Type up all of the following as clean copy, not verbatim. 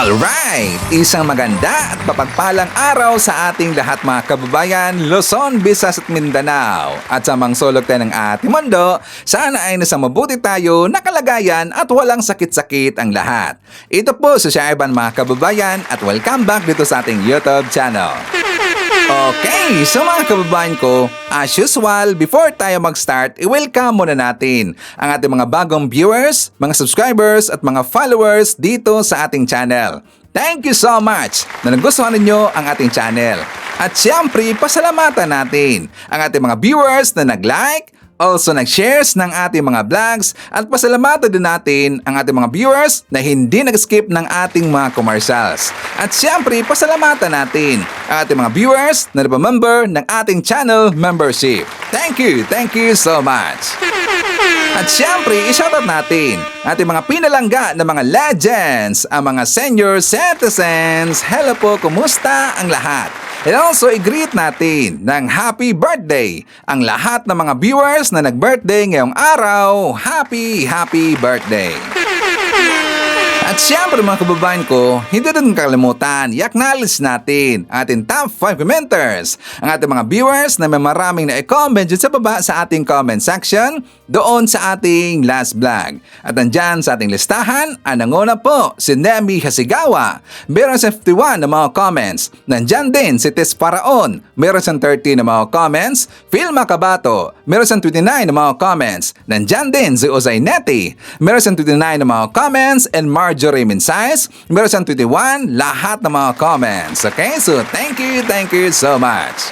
Alright! Isang maganda at mapagpalang araw sa ating lahat mga kababayan, Luzon, Visayas at Mindanao. At sa mga sulok tayo ng ating mundo, sana ay nasa mabuti tayo, nakalagayan at walang sakit-sakit ang lahat. Ito po si Ivan mga kababayan at welcome back dito sa ating YouTube channel. Okay, so mga kababayan ko, as usual, before tayo mag-start, i-welcome muna natin ang ating mga bagong viewers, mga subscribers at mga followers dito sa ating channel. Thank you so much na nagustuhan ninyo ang ating channel. At siyempre, pasalamatan natin ang ating mga viewers na nag-like, also nag-shares ng ating mga vlogs at pasalamatan din natin ang ating mga viewers na hindi nag-skip ng ating mga commercials. At siyempre, pasalamatan natin ang ating mga viewers na nagpa-member ng ating channel membership. Thank you so much. At siyempre, i-shoutout natin ating mga pinalangga na mga legends, ang mga senior citizens. Hello po, kumusta ang lahat? And also, i-greet natin ng happy birthday ang lahat ng mga viewers na nag-birthday ngayong araw. Happy birthday! At siyempre mga kababayan ko, hindi rin kakalimutan, i-acknowledge natin ating top 5 commenters, ang ating mga viewers na may maraming na-comment dyan sa baba sa ating comment section doon sa ating last vlog. At nandyan sa ating listahan, ang nanguna po si Nemi Hasigawa, meron siyang 51 na mga comments. Nandyan din si Tess Paraon, meron siyang 30 na mga comments. Phil Macabato, meron siyang 29 na mga comments. Nandyan din si Ozaineti, meron siyang 29 na mga comments. And Marjorie Minsais, meron siyang 21, lahat ng mga comments. Okay, so thank you so much.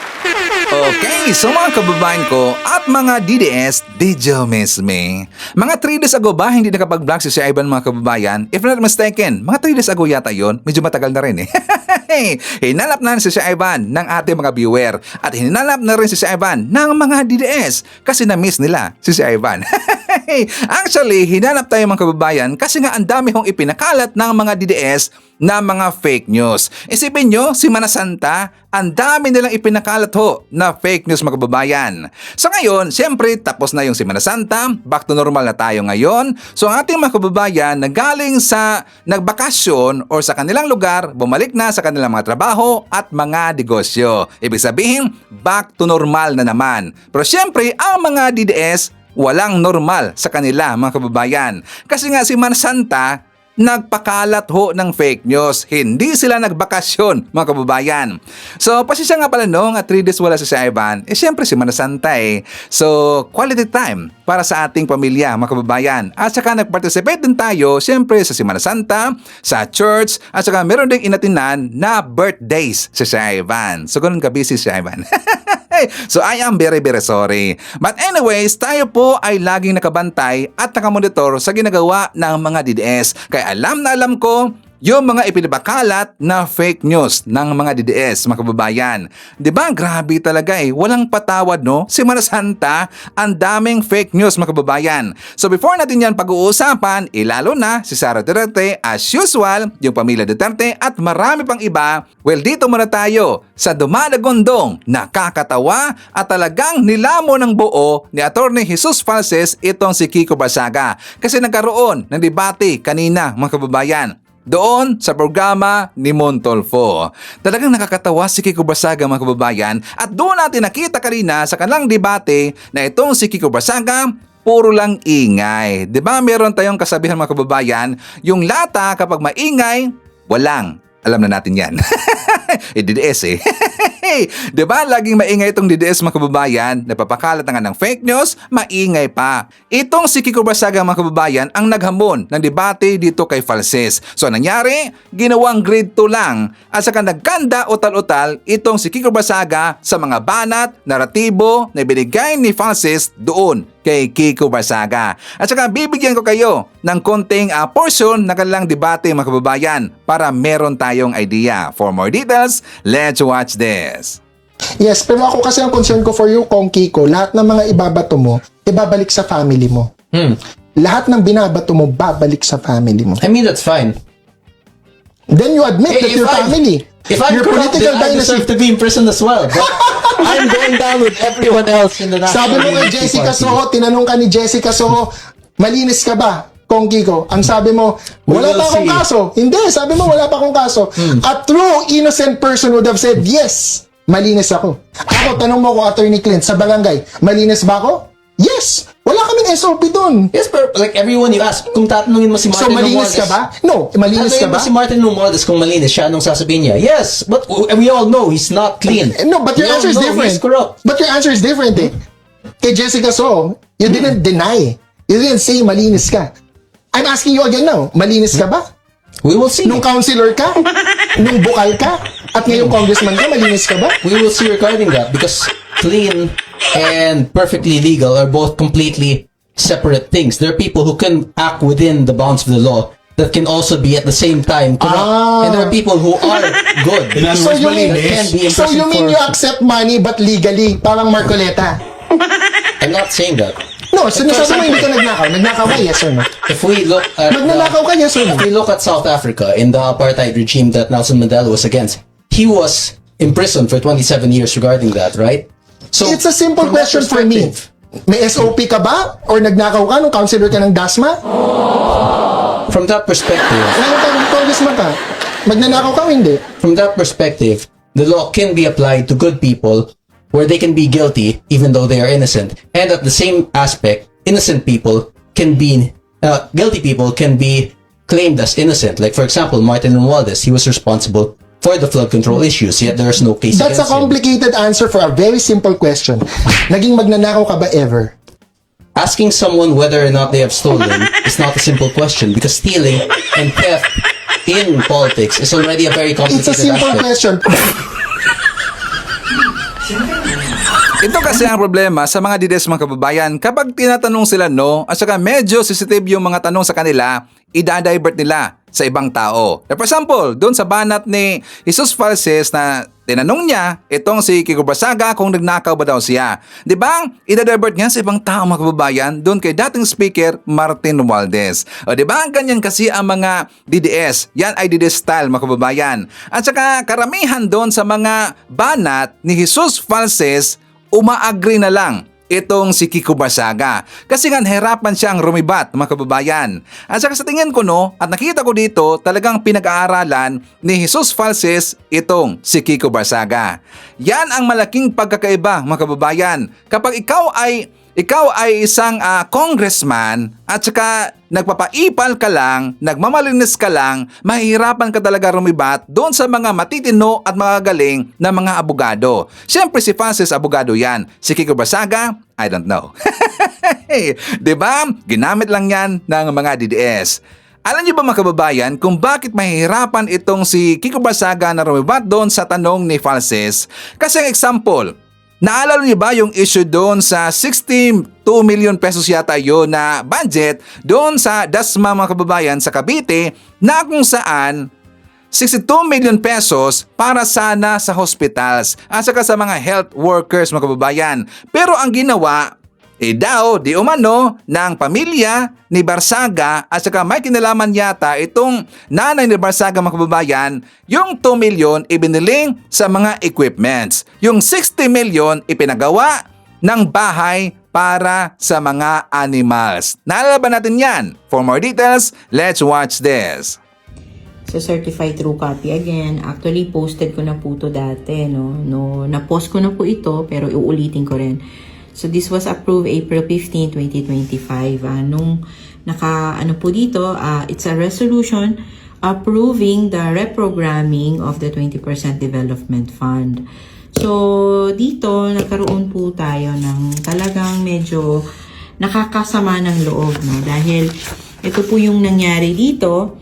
Okay, so mga kababayan ko at mga DDS, did you miss me? Mga 3 days ago ba hindi nakapag-vlog si Ivan mga kababayan? If not mistaken, mga 3 days ago yata yun, medyo matagal na rin eh. Hinanap na rin si Ivan ng ating mga viewer at hinanap na rin si Ivan ng mga DDS kasi na-miss nila si Ivan. Actually, hinanap tayo mga kababayan kasi nga ang dami hong ipinakalat ng mga DDS na mga fake news. Isipin nyo, si Mana Santa, ang dami nilang ipinakalat ho na fake news mga kababayan. So ngayon, siyempre tapos na yung si Mana Santa, back to normal na tayo ngayon. So ang ating mga kababayan na galing sa nagbakasyon or sa kanilang lugar, bumalik na sa kanilang mga trabaho at mga negosyo. Ibig sabihin, back to normal na naman. Pero siyempre, ang mga DDS, walang normal sa kanila mga kababayan. Kasi nga si Mana Santa, nagpakalat ho ng fake news. Hindi sila nagbakasyon mga kababayan. So pasisya nga pala nung 3 days wala si Ivan. Siyempre si Mana Santa eh. So quality time para sa ating pamilya mga kababayan. At saka nag-participate din tayo siyempre sa Mana Santa, sa church. At saka meron ding inatinan na birthdays si Ivan. So ganun ka-busy si Ivan. So I am very sorry. But anyways, tayo po ay laging nakabantay at nakamonitor sa ginagawa ng mga DDS. Kaya alam na alam ko yung mga ipinabakalat na fake news ng mga DDS, mga kababayan. Diba? Grabe talaga eh. Walang patawad, no? Si Mana Santa, ang daming fake news, mga kababayan. So before natin yan pag-uusapan, lalo na si Sara Duterte, as usual, yung pamilya Duterte at marami pang iba, well, dito muna tayo sa dumadagondong, nakakatawa at talagang nilamo ng buo ni Atty. Jesus Falces itong si Kiko Barsaga. Kasi nagkaroon ng debate kanina, mga kababayan, doon sa programa ni Montolfo. Talagang nakakatawa si Kiko Barsaga mga kababayan at doon natin nakita kanina sa kanilang debate na itong si Kiko Barsaga puro lang ingay. Diba meron tayong kasabihan mga kababayan, yung lata kapag maingay, walang. Alam na natin yan. DDS eh. Diba laging maingay itong DDS mga kababayan, napapakalat na nga ng fake news, maingay pa. Itong si Kiko Barsaga mga kababayan ang naghamon ng debate dito kay Falces. So nangyari, ginawang grade 2 lang at saka nagkanda utal-utal itong si Kiko Barsaga sa mga banat, naratibo na binigay ni Falces doon kay Kiko Barsaga. At saka bibigyan ko kayo ng konting portion ng kanilang debate mga kababayan para meron tayong idea. For more details, let's watch this. Yes, pero ako kasi ang concern ko for you, Kong Kiko, lahat ng mga ibabato mo, ibabalik sa family mo. Lahat ng binabato mo, babalik sa family mo. I mean, that's fine. Then you admit that your family, If I'm your corrupt, political then I dynasty. deserve to be in prison as well. But I'm going down with everyone else in the national Sabi mo kay Unity Jessica Party. Soho, tinanong ka ni Jessica Soho, malinis ka ba? Kong Kiko, ang sabi mo, wala will pa akong see. kaso. Hindi, sabi mo, wala pa akong kaso. A true innocent person would have said, yes, malinis ako. Ako, tanong mo ko, Attorney Clint, sa barangay, malinis ba ako? Yes! Wala kaming SOP doon. Yes, but like everyone you ask, kung tatanungin mo si So, Martin malinis ka ba? No, malinis ka Tatanungin mo ba? si Martin Romualdez kung malinis siya, anong sasabihin niya? Yes, but we all know he's not clean. No, but your We all answer is know different. He's corrupt. But your answer is different eh. Kay Jessica So, you didn't deny. You didn't say malinis ka. I'm asking you again now, malinis ka ba? We will see. Nung counselor ka? Nung bukal ka? At ngayong congressman ka, malinis ka ba? We will see regarding that because clean and perfectly legal are both completely separate things. There are people who can act within the bounds of the law that can also be at the same time corrupt. Ah. And there are people who are good. So you mean, that can be so you imprisoned mean for- you accept money but legally? Parang Marcoleta. I'm not saying that. No, sinasabi mo hindi ka nagnakaw. Nagnakaw ka, yes or no? If we look at Magnanakaw ka, yes or no? if we look at South Africa in the apartheid regime that Nelson Mandela was against, he was imprisoned for 27 years regarding that, right? So It's a simple from that question for me. perspective- May SOP ka ba? Or nagnakaw ka nung counselor ka ng DASMA? From that perspective, Ngayon ka, congressman ka. Magnanakaw ka o hindi? from that perspective, the law can be applied to good people where they can be guilty even though they are innocent. And at the same aspect, innocent people can be, guilty people can be claimed as innocent. Like for example, Martin Romualdez, he was responsible for the flood control issues, yet there's no case That's a against him. complicated answer for a very simple question. Naging magnanakaw ka ba ever? Asking someone whether or not they have stolen is not a simple question because stealing and theft in politics is already a very It's complicated a simple aspect. question. Ito kasi ang problema sa mga dides mga kababayan kapag tinatanong sila no at saka medyo sensitive yung mga tanong sa kanila, ida-divert nila sa ibang tao. For example, doon sa banat ni Jesus Falses na tinanong niya itong si Kiko Barsaga kung nagnakaw ba daw siya. Di ba? Ida-divert niya sa ibang tao mga kababayan doon kay dating speaker Martin Romualdez. O di ba? Ganyan kasi ang mga DDS. Yan ay DDS style mga kababayan. At saka karamihan doon sa mga banat ni Jesus Falses uma-agree na lang itong si Kiko Barsaga. Kasi nga hirapan siyang rumibat mga kababayan. At saka sa tingin ko no, at nakita ko dito talagang pinag-aaralan ni Jesus Falses itong si Kiko Barsaga. Yan ang malaking pagkakaiba mga kababayan. Kapag ikaw ay isang congressman at saka nagpapaipal ka lang, nagmamalinis ka lang, mahihirapan ka talaga rumibat doon sa mga matitino at magagaling na mga abogado. Siyempre si Francis abogado yan. Si Kiko Barsaga, I don't know. Diba? Ginamit lang yan ng mga DDS. Alam niyo ba mga kababayan kung bakit mahihirapan itong si Kiko Barsaga na rumibat doon sa tanong ni Francis? Kasi ang example, naalala niyo ba yung issue doon sa 62 million pesos yata yun na budget doon sa DASMA mga kababayan sa Cavite na kung saan 62 million pesos para sana sa hospitals at saka sa mga health workers mga kababayan. Pero ang ginawa daw di umano ng pamilya ni Barsaga at saka may kinalaman yata itong nanay ni Barsaga mga kababayan, yung 2 million ibiniling sa mga equipments. Yung 60 million ipinagawa ng bahay para sa mga animals. Naalala ba natin yan? For more details, let's watch this. Sa certified true copy again. Actually, posted ko na po ito dati, no? Na-post ko na po ito, pero iuulitin ko rin. So, this was approved April 15, 2025. Nung po dito, it's a resolution approving the reprogramming of the 20% Development Fund. So, dito, nagkaroon po tayo ng talagang medyo nakakasama ng loob, no? Dahil ito po yung nangyari dito,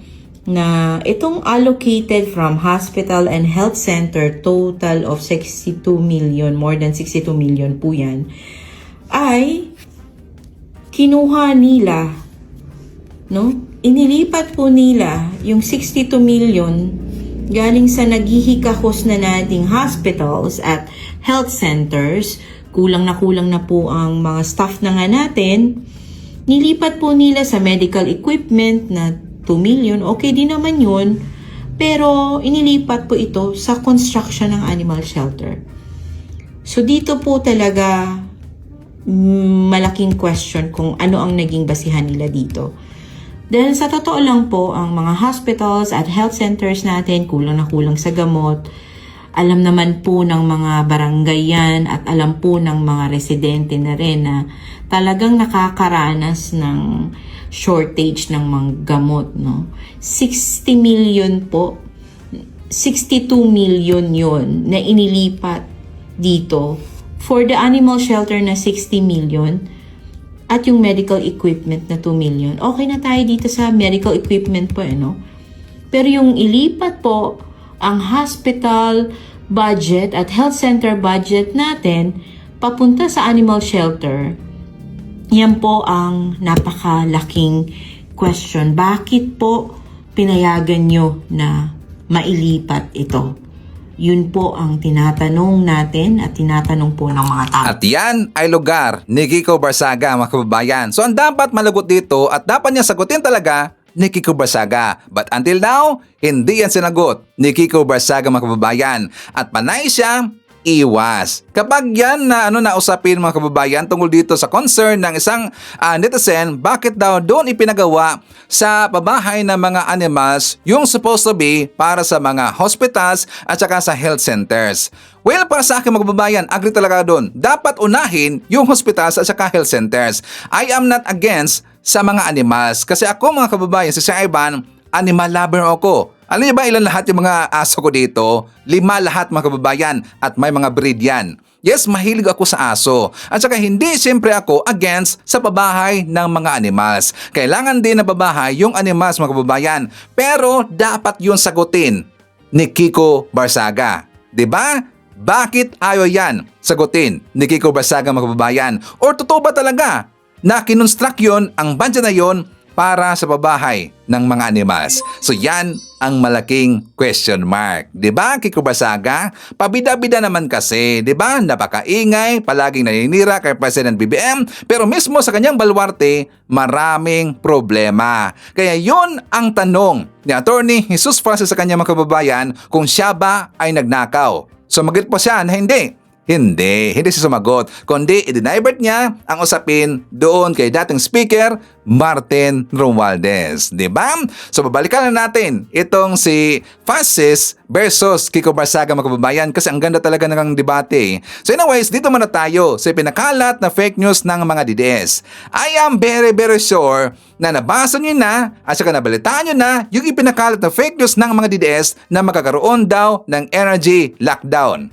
na itong allocated from hospital and health center total of 62 million, more than 62 million po yan, ay kinuha nila, no? Inilipat po nila yung 62 million galing sa naghihikahos na nating hospitals at health centers, kulang na po ang mga staff na nga natin, nilipat po nila sa medical equipment na 2 million, okay din naman yun, pero inilipat po ito sa construction ng animal shelter. So dito po talaga malaking question kung ano ang naging basihan nila dito. Dahil sa totoo lang po, ang mga hospitals at health centers natin kulang na kulang sa gamot. Alam naman po ng mga barangay yan at alam po ng mga residente na rin na talagang nakakaranas ng shortage ng mga gamot. No? 60 million po, 62 million yon na inilipat dito for the animal shelter na 60 million at yung medical equipment na 2 million. Okay na tayo dito sa medical equipment po, no? Pero yung ilipat po ang hospital budget at health center budget natin papunta sa animal shelter, yan po ang napakalaking question. Bakit po pinayagan nyo na mailipat ito? Yun po ang tinatanong natin at tinatanong po ng mga tao. At yan ay lugar ni Kiko Barsaga, mga kababayan. So ang dapat malagot dito at dapat niya sagutin talaga ni Kiko Barsaga. But until now, hindi yan sinagot ni Kiko Barsaga, mga kababayan. At panay siya iwas. Kapag yan na nausapin, mga kababayan, tungkol dito sa concern ng isang netizen, bakit daw doon ipinagawa sa pabahay ng mga animals yung supposed to be para sa mga hospitals at saka sa health centers. Well, para sa akin, mga kababayan, agree talaga doon. Dapat unahin yung hospitals at saka health centers. I am not against sa mga animals. Kasi ako, mga kababayan, si Sir Ivan, animal lover ako. Alam niyo ba ilan lahat yung mga aso ko dito? 5 lahat, mga kababayan, at may mga breed yan. Yes, mahilig ako sa aso. At saka hindi siyempre ako against sa pabahay ng mga animals. Kailangan din na pabahay yung animals, mga kababayan. Pero dapat yun sagutin ni Kiko Barsaga. 'Di ba? Bakit ayaw yan sagutin ni Kiko Barsaga, mga kababayan? Or totoo ba talaga na kinonstruct yun, ang budget na yun, para sa pabahay ng mga animals? So yan ang malaking question mark. 'Di ba, Kiko Barsaga? Pabida-bida naman kasi, 'di ba? Napakaingay, palaging naninira kay President BBM, pero mismo sa kanyang baluarte, maraming problema. Kaya yun ang tanong ni Attorney Jesus Francis sa kanyang mga kababayan, kung siya ba ay nagnakaw. Sumagot po siya na hindi. Hindi siya sumagot, kundi i-divert niya ang usapin doon kay dating Speaker Martin Romualdez. Diba? So babalikan na natin itong si Francis versus Kiko Barsaga, mga kababayan, kasi ang ganda talaga ng debate. So anyways, dito muna tayo sa pinakalat na fake news ng mga DDS. I am very sure na nabasa nyo na at saka nabalitaan nyo na yung ipinakalat na fake news ng mga DDS na magkakaroon daw ng energy lockdown.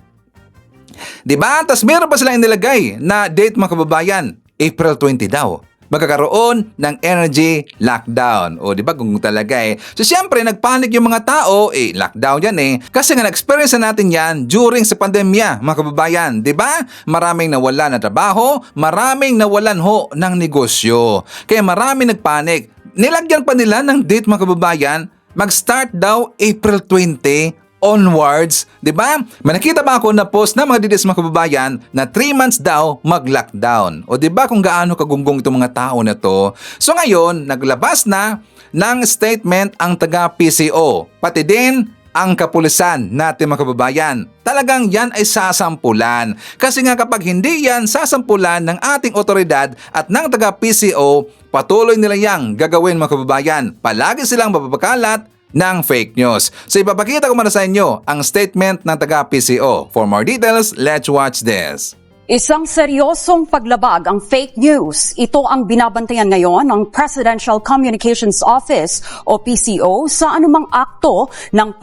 Diba? Tapos meron pa silang inilagay na date, mga kababayan, April 20 daw. Magkakaroon ng energy lockdown. O diba kung talaga So siyempre nagpanik yung mga tao, lockdown yan Kasi nga na-experience na natin yan during sa pandemya, mga kababayan. Diba? Maraming nawalan na trabaho, maraming nawalan ho ng negosyo. Kaya maraming nagpanik. Nilagyan pa nila ng date, mga kababayan, mag-start daw April 20 onwards, 'di ba? May nakita ba ako na post ng mga DDS, mga kababayan, na 3 months daw mag-lockdown. O 'di ba kung gaano kagunggong itong mga tao na to? So ngayon, naglabas na ng statement ang taga-PCO, pati din ang kapulisan natin, mga kababayan. Talagang yan ay sasampulan. Kasi nga kapag hindi yan sasampulan ng ating otoridad at ng taga-PCO, patuloy nila yang gagawin, mga kababayan. Palagi silang mapapakalat ng fake news. So ipapakita ko muna sa inyo ang statement ng taga-PCO. For more details, let's watch this. Isang seryosong paglabag ang fake news. Ito ang binabantayan ngayon ng Presidential Communications Office o PCO sa anumang akto ng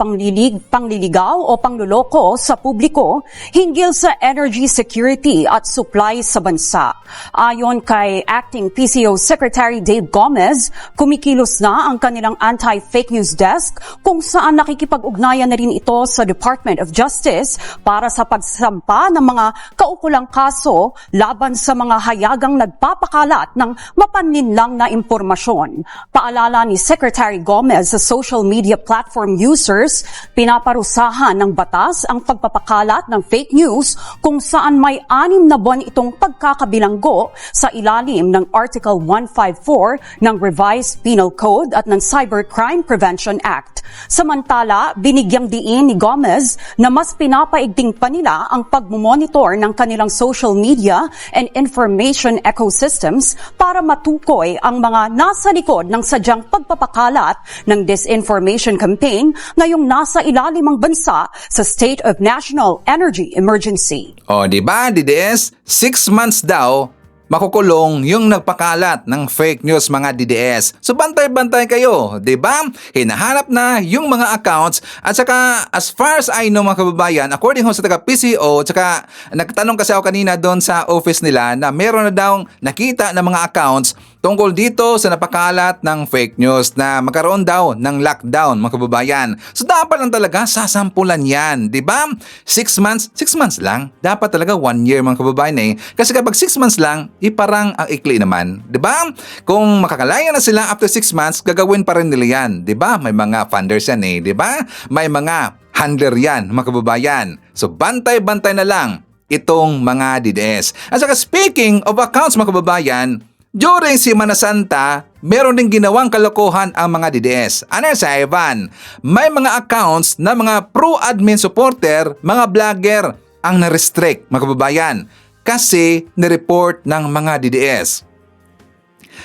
pangliligaw o pangluloko sa publiko hinggil sa energy security at supply sa bansa. Ayon kay Acting PCO Secretary Dave Gomez, kumikilos na ang kanilang anti-fake news desk kung saan nakikipag-ugnayan na rin ito sa Department of Justice para sa pagsampa ng mga kaukulang kaso laban sa mga hayagang nagpapakalat ng mapanlinlang na impormasyon. Paalala ni Secretary Gomez sa social media platform users, pinaparusahan ng batas ang pagpapakalat ng fake news kung saan may 6 na buwan itong pagkakabilanggo sa ilalim ng Article 154 ng Revised Penal Code at ng Cybercrime Prevention Act. Samantala, binigyang diin ni Gomez na mas pinapaigting pa nila ang pagmumonitor ng kanilang social media and information ecosystems para matukoy ang mga nasa likod ng sadyang pagpapakalat ng disinformation campaign ngayong nasa ilalim ang bansa sa State of National Energy Emergency. O, di ba, DDS? 6 months daw makukulong yung nagpakalat ng fake news, mga DDS. So bantay-bantay kayo, di ba? Hinahanap na yung mga accounts at saka as far as I know, mga kababayan, according ho sa taga PCO, saka nagtanong kasi ako kanina doon sa office nila na meron na daw nakita na mga accounts tungkol dito sa napakalat ng fake news na magkaroon daw ng lockdown, mga kababayan. So dapat lang talaga sasampulan yan, di ba? 6 months, 6 months lang. Dapat talaga 1 year, mga kababayan eh. Kasi kapag 6 months lang, iparang ang ikli naman, di ba? Kung makakalaya na sila after 6 months, gagawin pa rin nila yan, di ba? May mga funders yan eh, di ba? May mga handler yan, mga kababayan. So bantay-bantay na lang itong mga DDS. At saka speaking of accounts, mga kababayan, during Semana Santa, meron din ginawang kalokohan ang mga DDS. Ano sa Ivan? May mga accounts na mga pro-admin supporter, mga vlogger ang na-restrict, mga kababayan, kasi nireport ng mga DDS.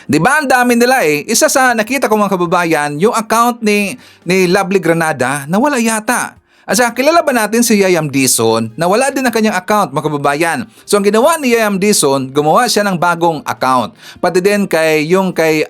Di ba ang dami nila eh? Isa sa nakita ko, mga kababayan, yung account ni Lovely Granada na wala yata. At saka kilala ba natin si Yayam Dizon na wala din ang kanyang account, mga kababayan. So ang ginawa ni Yayam Dizon, gumawa siya ng bagong account. Pati din kay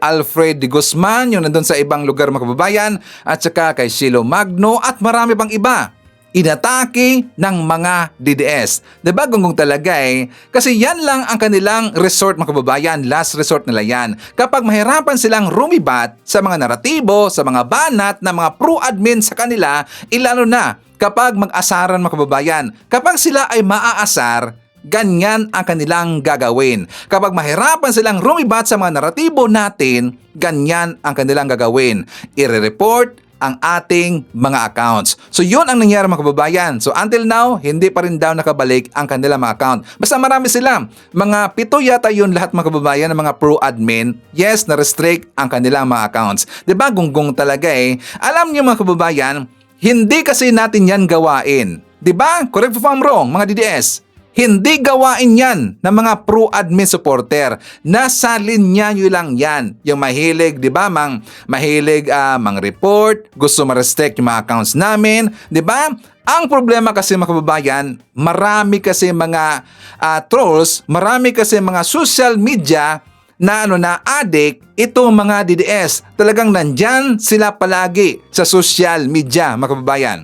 Alfred de Guzman, yung nandun sa ibang lugar, mga kababayan, at saka kay Shilo Magno at marami pang iba. Inatake ng mga DDS. Diba gunggong talaga eh? Kasi yan lang ang kanilang resort, mga kababayan. Last resort nila yan. Kapag mahirapan silang rumibat sa mga naratibo, sa mga banat ng mga pro-admin sa kanila, ilalo na kapag mag-asaran, mga kababayan. Kapag sila ay maaasar, ganyan ang kanilang gagawin. Kapag mahirapan silang rumibat sa mga naratibo natin, ganyan ang kanilang gagawin. I-report ang ating mga accounts. So yun ang nangyari, mga kababayan. So until now, hindi pa rin daw nakabalik ang kanilang mga account. Basta marami sila. Mga 7 yata yun lahat, mga kababayan, ng mga pro-admin. Yes, na-restrict ang kanilang mga accounts. Diba gunggong talaga eh. Alam niyo, mga kababayan, hindi kasi natin yan gawain. Diba? Correct if I'm wrong, mga DDS. Hindi gawain yan ng mga pro-admin supporter. Nasa linya nyo lang yan. Yung mahilig, di ba, mahilig mang-report, gusto ma-restrict yung mga accounts namin, di ba? Ang problema kasi, mga kababayan, marami kasi mga trolls, marami kasi mga social media na addict itong mga DDS. Talagang nandyan sila palagi sa social media, mga kababayan.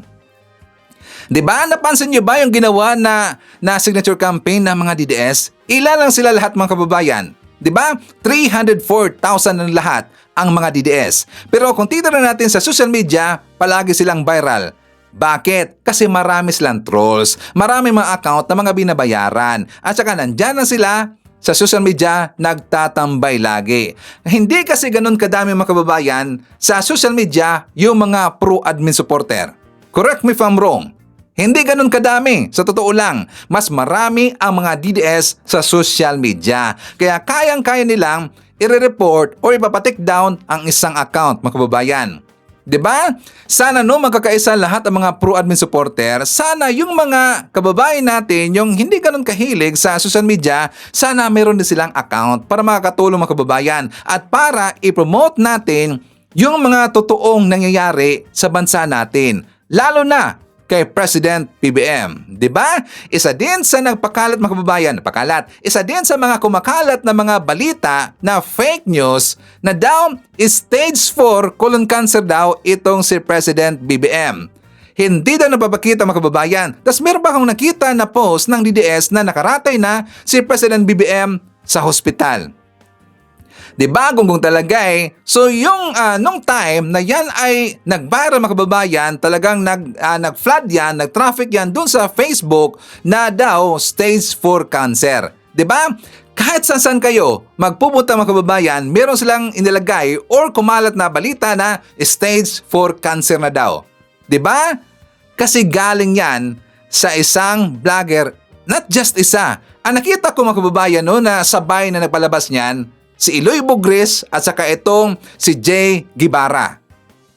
Diba? Napansin nyo ba yung ginawa na signature campaign ng mga DDS? Ilan lang sila lahat, mga kababayan? Diba? 304,000 ng lahat ang mga DDS. Pero kung titignan natin sa social media, palagi silang viral. Bakit? Kasi marami silang trolls, marami mga account na mga binabayaran. At saka nandyan na sila sa social media, nagtatambay lagi. Hindi kasi ganun kadami, mga kababayan, sa social media yung mga pro-admin supporter. Correct me if I'm wrong. Hindi ganun kadami. Sa totoo lang, mas marami ang mga DDS sa social media. Kaya kayang-kaya nilang i-report o ipapatik down ang isang account, mga kababayan. Diba? Sana magkakaisa lahat ang mga pro-admin supporter. Sana yung mga kababayan natin, yung hindi ganun kahilig sa social media, sana meron din silang account para makakatulong, mga kababayan. At para i-promote natin yung mga totoong nangyayari sa bansa natin. Lalo na kay President PBM. Diba? Isa din sa nagpakalat, mga kababayan, isa din sa mga kumakalat na mga balita na fake news na daw stage 4 colon cancer daw itong si President BBM. Hindi daw napapakita, mga kababayan. Tapos meron ba akong nakita na post ng DDS na nakaratay na si President BBM sa hospital? Diba, gunggong talaga eh. So yung nung time na yan ay nag-viral, mga kababayan, talagang nag-flood yan, nag-traffic yan dun sa Facebook na daw stage 4 cancer. Diba? Kahit saan kayo magpupunta, mga kababayan, meron silang inilagay or kumalat na balita na stage 4 cancer na daw. Diba? Kasi galing yan sa isang vlogger, not just isa. Ang nakita ko, mga kababayan, na sabay na nagpalabas niyan, si Eloy Bugris at saka itong si Jay Guevara.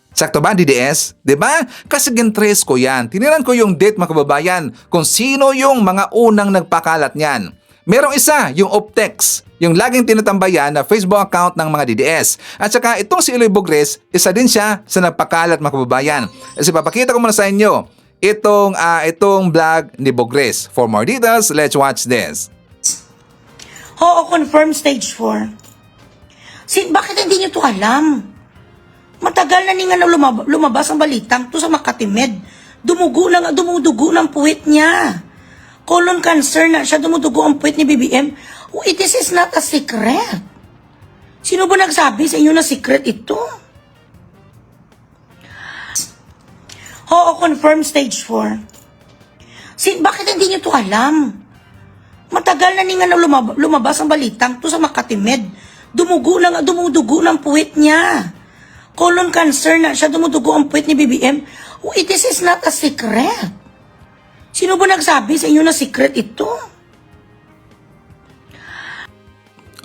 Sakto ba, DDS? Diba? Kasi gintrace ko yan. Tiniran ko yung date, mga kababayan, kung sino yung mga unang nagpakalat niyan. Merong isa, yung Optex, yung laging tinatambayan na Facebook account ng mga DDS. At saka itong si Eloy Bugres, isa din siya sa nagpakalat mga kababayan. Kasi papakita ko muna sa inyo itong vlog ni Bugres. For more details, let's watch this. Oo, confirm stage 4. Bakit hindi nyo to alam? Matagal na nga lumabas ang balitang to sa Makatimed. Dumudugo ng puwit niya. Colon cancer na siya, dumudugo ang puwit ni BBM. Oh, this is not a secret. Sino ba nagsabi sa inyo na secret ito? Oo, confirm stage 4. Bakit hindi nyo to alam? Matagal na nga lumabas ang balitang to sa Makatimed. Dumudugo ng puwit niya. Colon cancer na siya, dumudugo ang puwit ni BBM. Oh, this is not a secret. Sino ba nagsabi sa inyo na secret ito?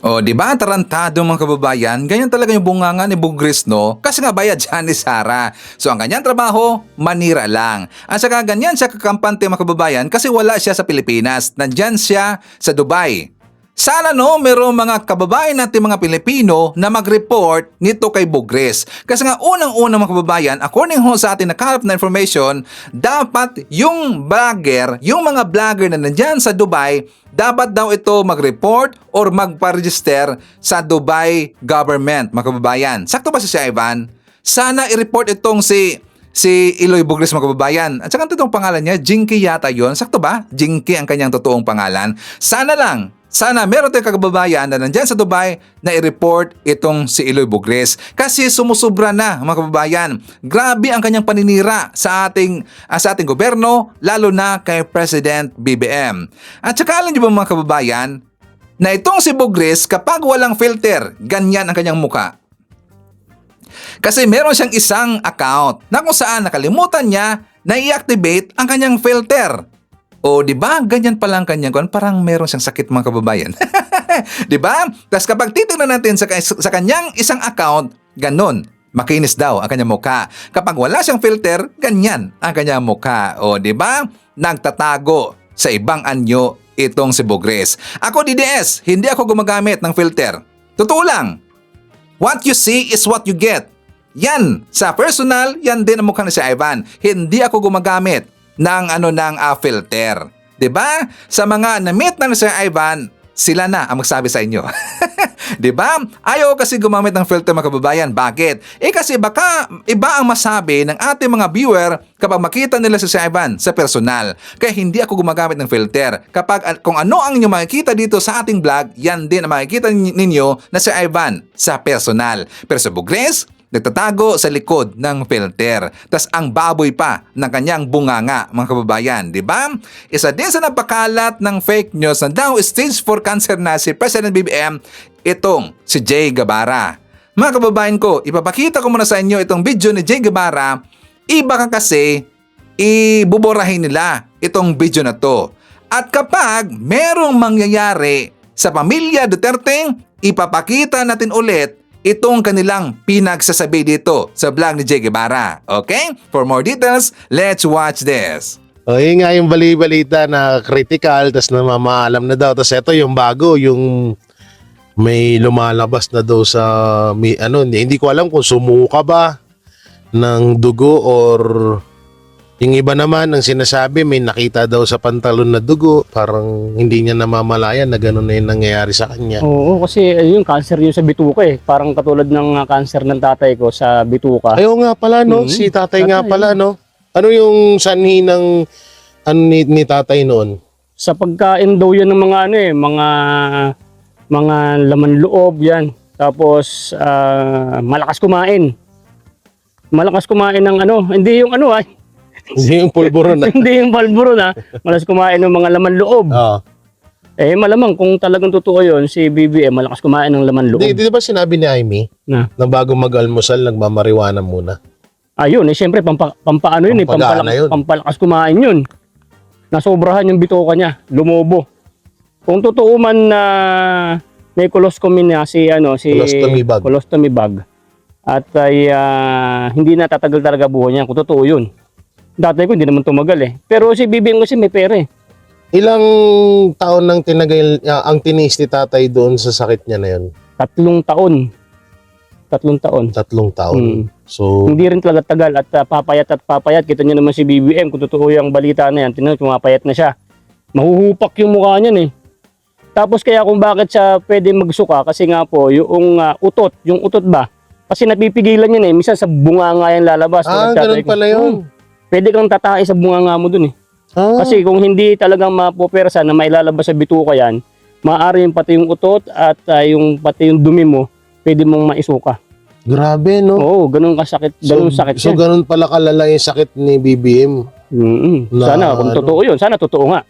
O, di ba tarantado mga kababayan? Ganyan talaga yung bunganga ni Bugres, no? Kasi nga bayad siya ni Sara. So, ang kanyang trabaho, manira lang. At saka ganyan siya kakampante mga kababayan kasi wala siya sa Pilipinas. Nandyan siya sa Dubai. Sana no, merong mga kababayan natin mga Pilipino na mag-report nito kay Bugres. Kasi nga unang-unang mga kababayan, according ho sa atin nakalap na information, dapat yung mga vlogger na nandyan sa Dubai, dapat daw ito mag-report or magpa-register sa Dubai government mga kababayan. Sakto ba si Ivan? Sana i-report itong si Eloy Bugres mga kababayan. At saka ang totoong pangalan niya, Jinky yata yon. Sakto ba? Jinky ang kanyang totoong pangalan. Sana meron tayong kababayan na nandyan sa Dubai na i-report itong si Eloy Bugres. Kasi sumusubra na mga kababayan. Grabe ang kanyang paninira sa ating gobyerno, lalo na kay President BBM. At saka alam niyo ba mga kababayan, na itong si Bugres kapag walang filter, ganyan ang kanyang muka. Kasi meron siyang isang account na kung saan nakalimutan niya na i-activate ang kanyang filter. O, di ba? Ganyan pala ang kanyang parang meron siyang sakit mga kababayan. Di ba? Tapos kapag titignan natin sa kanyang isang account, ganun. Makinis daw ang kanyang mukha. Kapag wala siyang filter, ganyan ang kanyang mukha. O, di ba? Nagtatago sa ibang anyo itong si Bugres. Ako, DDS, hindi ako gumagamit ng filter. Totoo lang. What you see is what you get. Yan. Sa personal, yan din ang mukha ni si Ivan. Hindi ako gumagamit ng filter. 'Di ba? Sa mga na-meet na si Ivan, sila na ang magsabi sa inyo. 'Di ba? Ayaw kasi gumamit ng filter mga kababayan. Bakit? Kasi baka iba ang masabi ng ating mga viewer kapag makita nila si Ivan sa personal. Kaya hindi ako gumagamit ng filter. Kung ano ang inyo makikita dito sa ating vlog, yan din ang makikita ninyo na si Ivan sa personal. Pero sa Bugres, nagtatago sa likod ng filter. Tas ang baboy pa ng kanyang bunganga, mga kababayan, di ba? Isa din sa napakalat ng fake news na daw stage 4 cancer na si President BBM, itong si Jay Gabara. Mga kababayan ko, ipapakita ko muna sa inyo itong video ni Jay Gabara. Iba ka kasi, ibuborahin nila itong video na to. At kapag merong mangyayari sa pamilya Duterte, ipapakita natin ulit itong kanilang pinagsasabi dito sa vlog ni Jay Guevara. Okay? For more details, let's watch this. O, yun nga yung bali-balita na critical, tas namamaalam na daw. Tas ito yung bago, yung may lumalabas na daw sa, hindi ko alam kung sumuka ba ng dugo or yung iba naman ang sinasabi may nakita daw sa pantalon na dugo, parang hindi niya namamalayan na gano'n na yung nangyayari sa kanya. Oo, kasi yung cancer yun sa bituka eh. Parang katulad ng cancer ng tatay ko sa bituka. Ayaw nga pala no, si tatay nga pala no. Ano yung sanhi ng ni tatay noon? Sa pagkain daw yan ng mga mga laman loob yan. Tapos malakas kumain. Malakas kumain ng hindi yung Hindi yung pulburo na. hindi yung palburo na. Malakas kumain ng mga laman loob. Oo. Malamang kung talagang totoo yun, si BBM malakas kumain ng laman loob. Di ba sinabi ni Amy Na bago mag-almusal, nagmamariwana muna? Ayun, siyempre pampaano yun, Pampagana yun. pampalakas kumain yun. Nasobrahan yung bituka niya, lumobo. Kung totoo man na may colostomy na colostomy bag. At ay hindi na tatagal talaga buhay niya kung totoo yun. Dati ko hindi naman tumagal eh. Pero si BBM kasi may pera eh. Ilang taon nang ang tiniis ni tatay doon sa sakit niya na yun? 3 taon. 3 taon. 3 taon. Mm. So, Hindi rin talaga tagal at papayat. Kita niyo naman si BBM, kung totoo yung balita na yan, tingnan, pumapayat na siya. Mahuhupak yung mukha niyan eh. Tapos kaya kung bakit siya pwede magsuka, kasi nga po, yung utot ba? Kasi napipigilan yun eh, minsan sa bunganga yan lalabas. ganun pala yun. Pwede kang tatae sa bunganga mo dun eh. Ah, Kasi kung hindi talagang mapopersa na mailalabas sa bituka yan, maaari yung pati yung utot at pati yung dumi mo, pwede mong maisuka. grabe, no? Oo, ganun kasakit, ganun sakit So, yan. ganun pala kalala yung sakit ni BBM. Sana, kung totoo yun, sana totoo nga.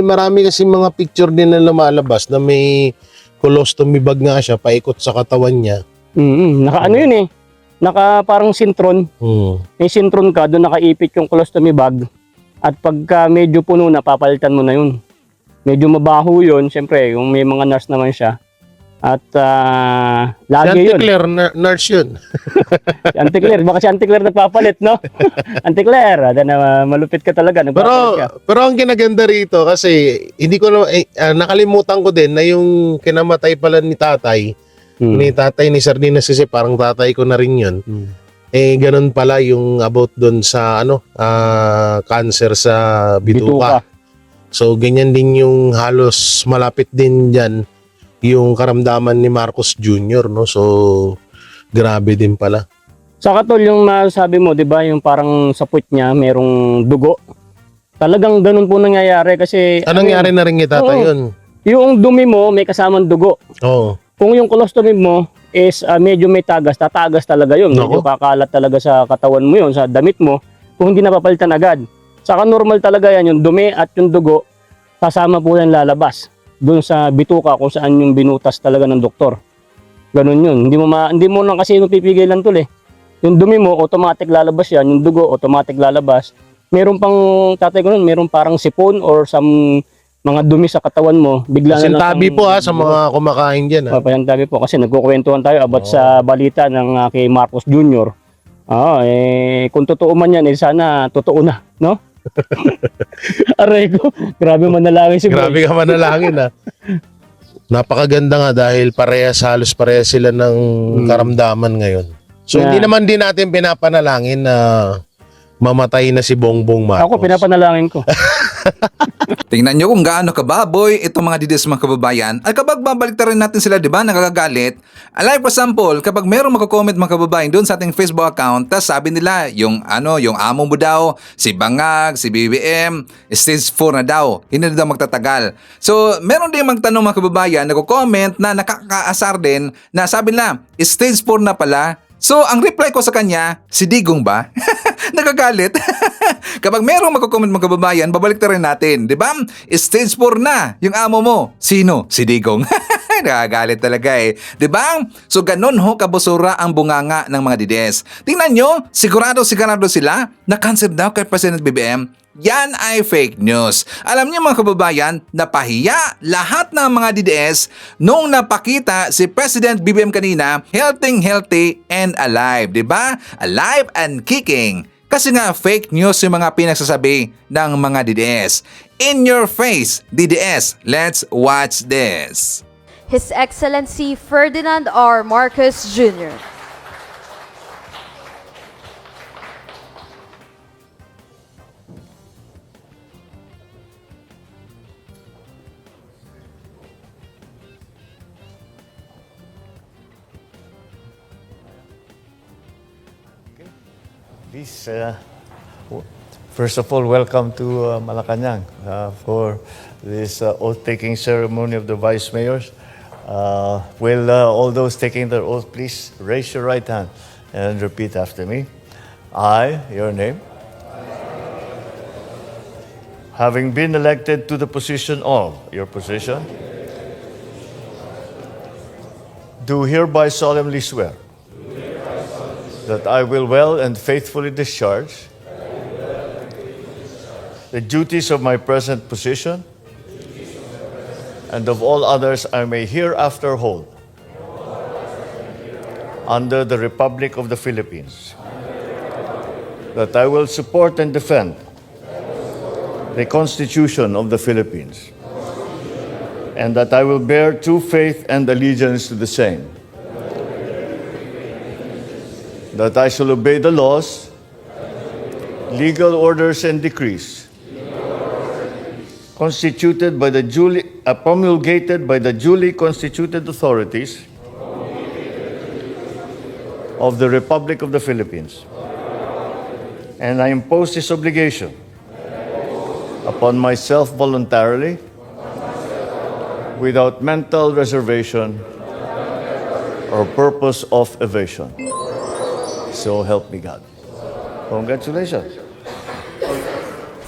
Marami kasi mga picture din na lumalabas na may colostomy bag nga siya, paikot sa katawan niya. Naka yun eh, naka parang sintron. Hmm. May sintron ka, doon nakaipit yung colostomy bag. At pagka medyo puno na, papalitan mo na yun. Medyo mabaho yun, siyempre, yung may mga nurse naman siya. At Si lagi Auntie yun. Claire, nurse yun. Si Auntie Claire, baka si Auntie Claire nagpapalit, no? Auntie Claire, malupit ka talaga, nagpapalit ka. Pero ang kinaganda rito kasi hindi ko nakalimutan ko din na yung kinamatay pala ni tatay, ni Sardinas kasi parang tatay ko na rin yun. Ganun pala yung about doon sa cancer sa bituka. So ganyan din yung halos malapit din diyan yung karamdaman ni Marcos Jr., no? So grabe din pala. Saka tol, yung masabi mo, di ba, yung parang sa puwet niya, merong dugo. Talagang ganun po nangyayari kasi... Nangyari na rin kay tatay Oo. yun. Yung dumi mo, may kasamang dugo. Oo. Kung yung colostomy mo is medyo may tagas, tatagas talaga yun. Medyo Nako. kakalat talaga sa katawan mo yun, sa damit mo, kung hindi napapalitan agad. Saka normal talaga yan, yung dumi at yung dugo, kasama po yan lalabas. Doon sa bituka kung saan yung binutas talaga ng doktor. Ganun yun. Hindi mo lang kasi pipigilan tol eh. Yung dumi mo, automatic lalabas yan. Yung dugo, automatic lalabas. Meron pang, tatay ko nun, meron parang sipon or some mga dumi sa katawan mo. Bigla na lang. Sintabi po sa mga kumakain dyan. Papayantabi po kasi nagkukwentuhan tayo about sa balita ng kay Marcos Jr. Kung totoo man yan, sana totoo na, no? Aray ko, grabe manalangin si Grabe ka manalangin Napakaganda nga dahil halos parehas sila ng karamdaman ngayon. So hindi naman din natin pinapanalangin na mamatay na si Bongbong Marcos. Ako, pinapanalangin ko. Tingnan nyo kung gaano kababoy itong mga dides mga kababayan. At kapag babalik rin natin sila, di ba, nakakagalit. Like for example, kapag merong magko-comment mga kababayan doon sa ating Facebook account, tas sabi nila, yung amo mo daw, si Bangag, si BBM, stage 4 na daw. Hindi na daw magtatagal. So, meron din magtanong mga kababayan, nagko-comment na nakakaasar din, na sabi nila, stage 4 na pala. So, ang reply ko sa kanya, si Digong ba? Nagagalit. Kapag merong magko-comment mga kababayan, babalik na rin natin. Di ba? Stage 4 na yung amo mo. Sino? Si Digong. Nakagalit talaga eh. Di ba? So, ganun ho kabusura ang bunganga ng mga dides. Tingnan nyo, sigurado sila na cancer daw kay President BBM. Yan ay fake news. Alam niyo mga kababayan, napahiya lahat ng mga DDS nung napakita si President BBM kanina healthy and alive, di ba? Alive and kicking. Kasi nga fake news yung mga pinagsasabi ng mga DDS. In your face, DDS. Let's watch this. His Excellency Ferdinand R. Marcos Jr. Please, first of all, welcome to Malacanang for this oath-taking ceremony of the Vice Mayors. Will all those taking their oath please raise your right hand and repeat after me. I, your name, having been elected to the position of your position, do hereby solemnly swear that I will well and faithfully discharge the duties of my present position and of all others I may hereafter hold under the Republic of the Philippines, that I will support and defend the Constitution of the Philippines, and that I will bear true faith and allegiance to the same, that I shall obey the laws, legal orders, and decrees constituted by the promulgated by the duly constituted authorities of the Republic of the Philippines, and I impose this obligation upon myself voluntarily, without mental reservation or purpose of evasion. So help me God. Congratulations.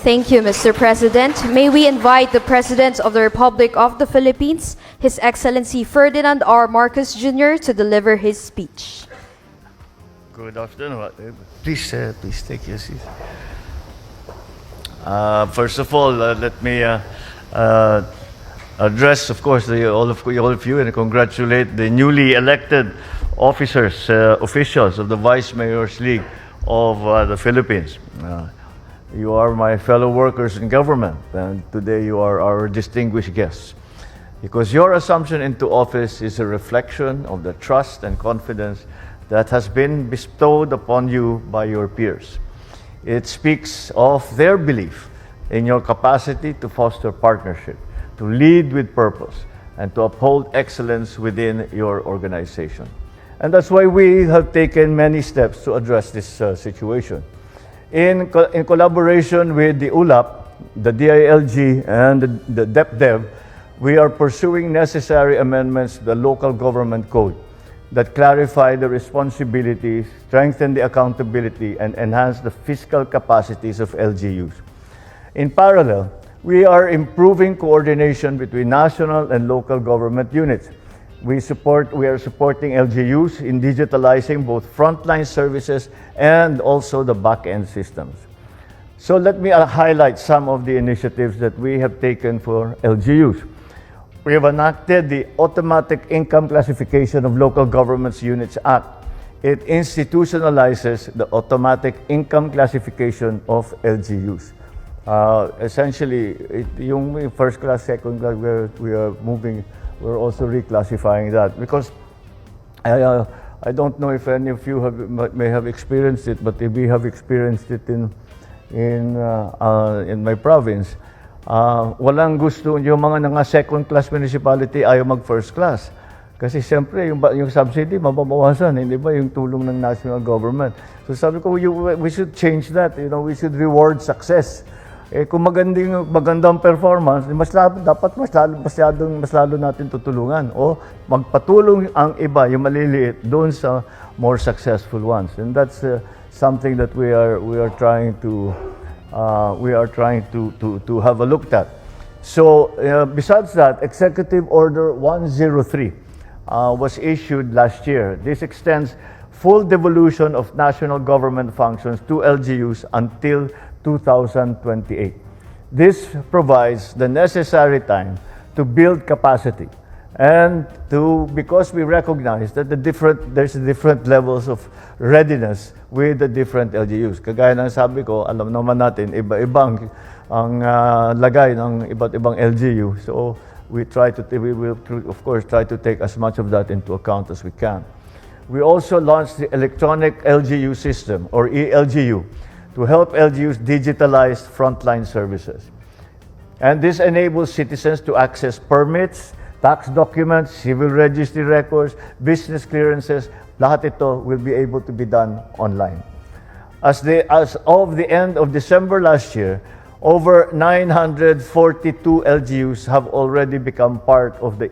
Thank you, Mr. President. May we invite the President of the Republic of the Philippines, His Excellency Ferdinand R. Marcos Jr., to deliver his speech. Good afternoon. Please take your seat. First of all, let me address, of course, all of you and congratulate the newly elected officials of the Vice Mayors League of the Philippines. You are my fellow workers in government, and today you are our distinguished guests. Because your assumption into office is a reflection of the trust and confidence that has been bestowed upon you by your peers. It speaks of their belief in your capacity to foster partnership, to lead with purpose, and to uphold excellence within your organization. And that's why we have taken many steps to address this situation. In collaboration with the ULAP, the DILG, and the DepDev, we are pursuing necessary amendments to the Local Government Code that clarify the responsibilities, strengthen the accountability, and enhance the fiscal capacities of LGUs. In parallel, we are improving coordination between national and local government units. We are supporting LGUs in digitalizing both frontline services and also the back-end systems. So let me highlight some of the initiatives that we have taken for LGUs. We have enacted the Automatic Income Classification of Local Governments Units Act. It institutionalizes the automatic income classification of LGUs. Essentially, yung first class, second class, we are moving. We're also reclassifying that because I don't know if any of you may have experienced it, but we have experienced it in my province. Walang gusto yung mga second class municipality ayaw mag first class. Kasi siyempre yung subsidy mababawasan, hindi ba yung tulong ng national government. So sabi ko we should change that, we should reward success. Kung magandang performance, mas lalo natin tutulungan o magpatulong ang iba, yung maliliit doon sa more successful ones. And that's something that we are trying to have a look at. So besides that, Executive Order 103 was issued last year. This extends full devolution of national government functions to LGUs until 2028. This provides the necessary time to build capacity and because we recognize that there's different levels of readiness with the different LGUs. Kagaya ng sabi ko, alam naman natin, iba-ibang ang lagay ng iba't ibang LGU. So we will of course try to take as much of that into account as we can. We also launched the Electronic LGU System, or ELGU, to help LGUs digitalize frontline services. And this enables citizens to access permits, tax documents, civil registry records, business clearances. Lahat ito will be able to be done online. As of the end of December last year, over 942 LGUs have already become part of the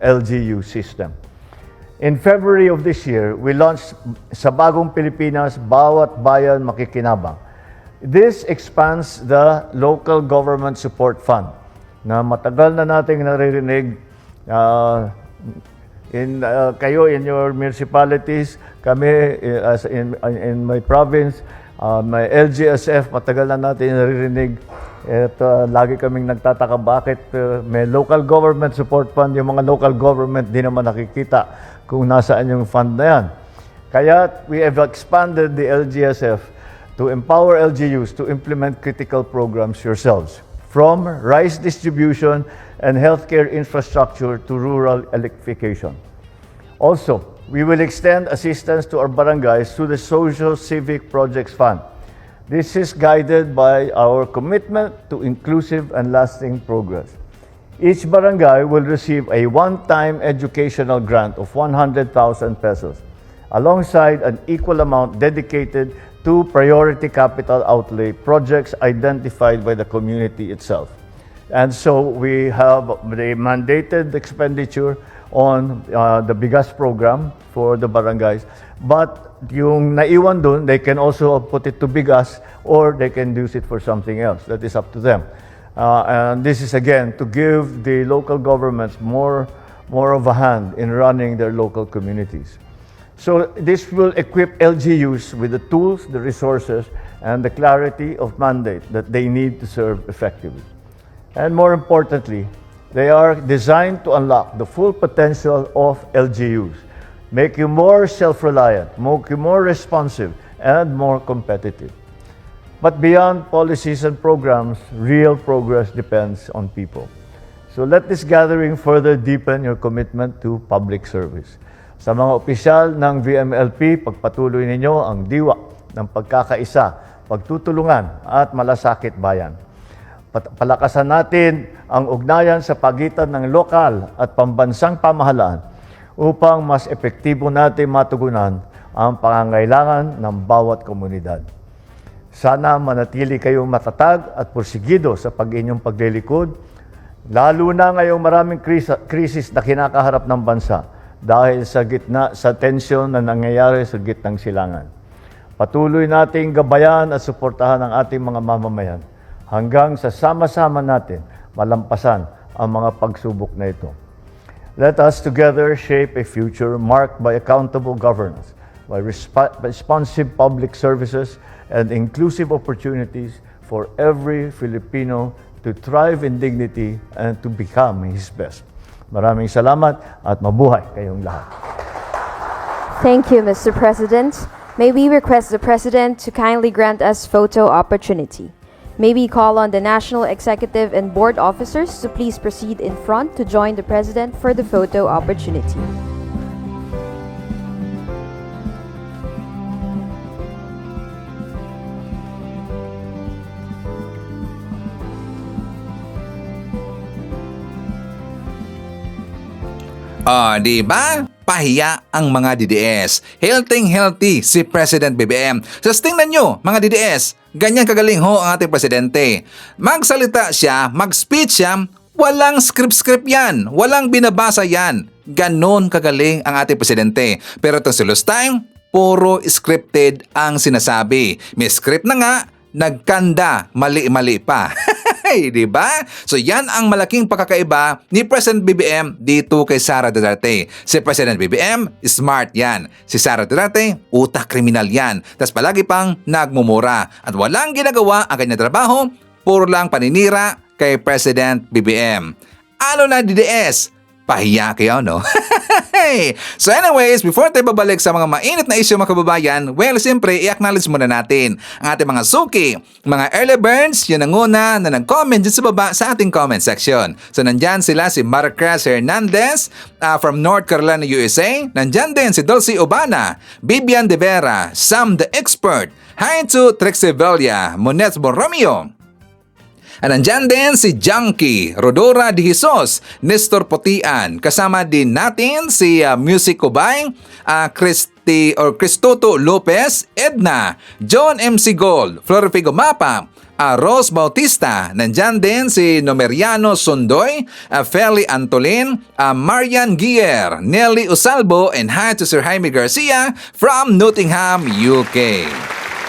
ELGU system. In February of this year, we launched Sa Bagong Pilipinas, Bawat Bayan Makikinabang. This expands the Local Government Support Fund na matagal na nating naririnig kayo in your municipalities, kami in my province, my LGSF, matagal na natin naririnig. At lagi kaming nagtataka bakit may Local Government Support Fund, yung mga local government di naman nakikita kung nasaan yung fund na yan. Kaya we have expanded the LGSF to empower LGUs to implement critical programs yourselves. from rice distribution and healthcare infrastructure to rural electrification. Also, we will extend assistance to our barangays through the Social Civic Projects Fund. This is guided by our commitment to inclusive and lasting progress. Each barangay will receive a one-time educational grant of 100,000 pesos, alongside an equal amount dedicated to priority capital outlay projects identified by the community itself. And so we have the mandated expenditure on the Bigas program for the barangays. But yung naiwan dun, they can also put it to Bigas or they can use it for something else. That is up to them. And this is again to give the local governments more of a hand in running their local communities. So this will equip LGUs with the tools, the resources, and the clarity of mandate that they need to serve effectively. And more importantly, they are designed to unlock the full potential of LGUs, make you more self-reliant, make you more responsive, and more competitive. But beyond policies and programs, real progress depends on people. So let this gathering further deepen your commitment to public service. Sa mga opisyal ng VMLP, pagpatuloy ninyo ang diwa ng pagkakaisa, pagtutulungan at malasakit bayan. Palakasan natin ang ugnayan sa pagitan ng lokal at pambansang pamahalaan upang mas epektibo natin matugunan ang pangangailangan ng bawat komunidad. Sana manatili kayong matatag at porsigido sa pag-inyong paglilikod, lalo na ngayong maraming krisis na kinakaharap ng bansa dahil sa gitna sa tensyon na nangyayari sa gitnang silangan. Patuloy nating gabayan at suportahan ang ating mga mamamayan hanggang sa sama-sama natin malampasan ang mga pagsubok na ito. Let us together shape a future marked by accountable governance, by responsive public services, and inclusive opportunities for every Filipino to thrive in dignity and to become his best. Maraming salamat at mabuhay kayong lahat. Thank you, Mr. President. May we request the President to kindly grant us photo opportunity. May we call on the National Executive and Board officers to please proceed in front to join the President for the photo opportunity. Di ba? Pahiya ang mga DDS. Healthy si President BBM. So tingnan nyo, mga DDS, ganyan kagaling ho ang ating presidente. Magsalita siya, mag-speech siya, walang script yan, walang binabasa yan. Ganon kagaling ang ating presidente. Pero itong si Lustang, puro scripted ang sinasabi. May script na nga, nagkanda, mali-mali pa. Di ba? So yan ang malaking pagkakaiba ni President BBM dito kay Sara Duterte. Si President BBM, smart yan. Si Sara Duterte, utak kriminal yan. Tapos palagi pang nagmumura. At walang ginagawa ang kanyang trabaho, puro lang paninira kay President BBM. Ano na DDS? Pahiya kayo, no? So anyways, before tayo babalik sa mga mainit na issue mga kababayan, well, siyempre, i-acknowledge muna natin ang ating mga suki, mga early birds, yun ang una na nag-comment dyan sa baba sa ating comment section. So nandyan sila si Marcres Hernandez from North Carolina, USA. Nandyan din si Dulcie Obana, Bibian De Vera, Sam the Expert, hi to Trexevilla, Monet Borromeo. At nandyan din si Junkie, Rodora de Jesus, Nestor Potian. Kasama din natin si Music Cubay, Cristoto Lopez, Edna, John MC Gold, Florifigo Mapa, Rose Bautista. Nandyan din si Nomeriano Sundoy, Feli Antolin, Marian Gier, Nelly Usalbo, and hi to Sir Jaime Garcia from Nottingham, UK.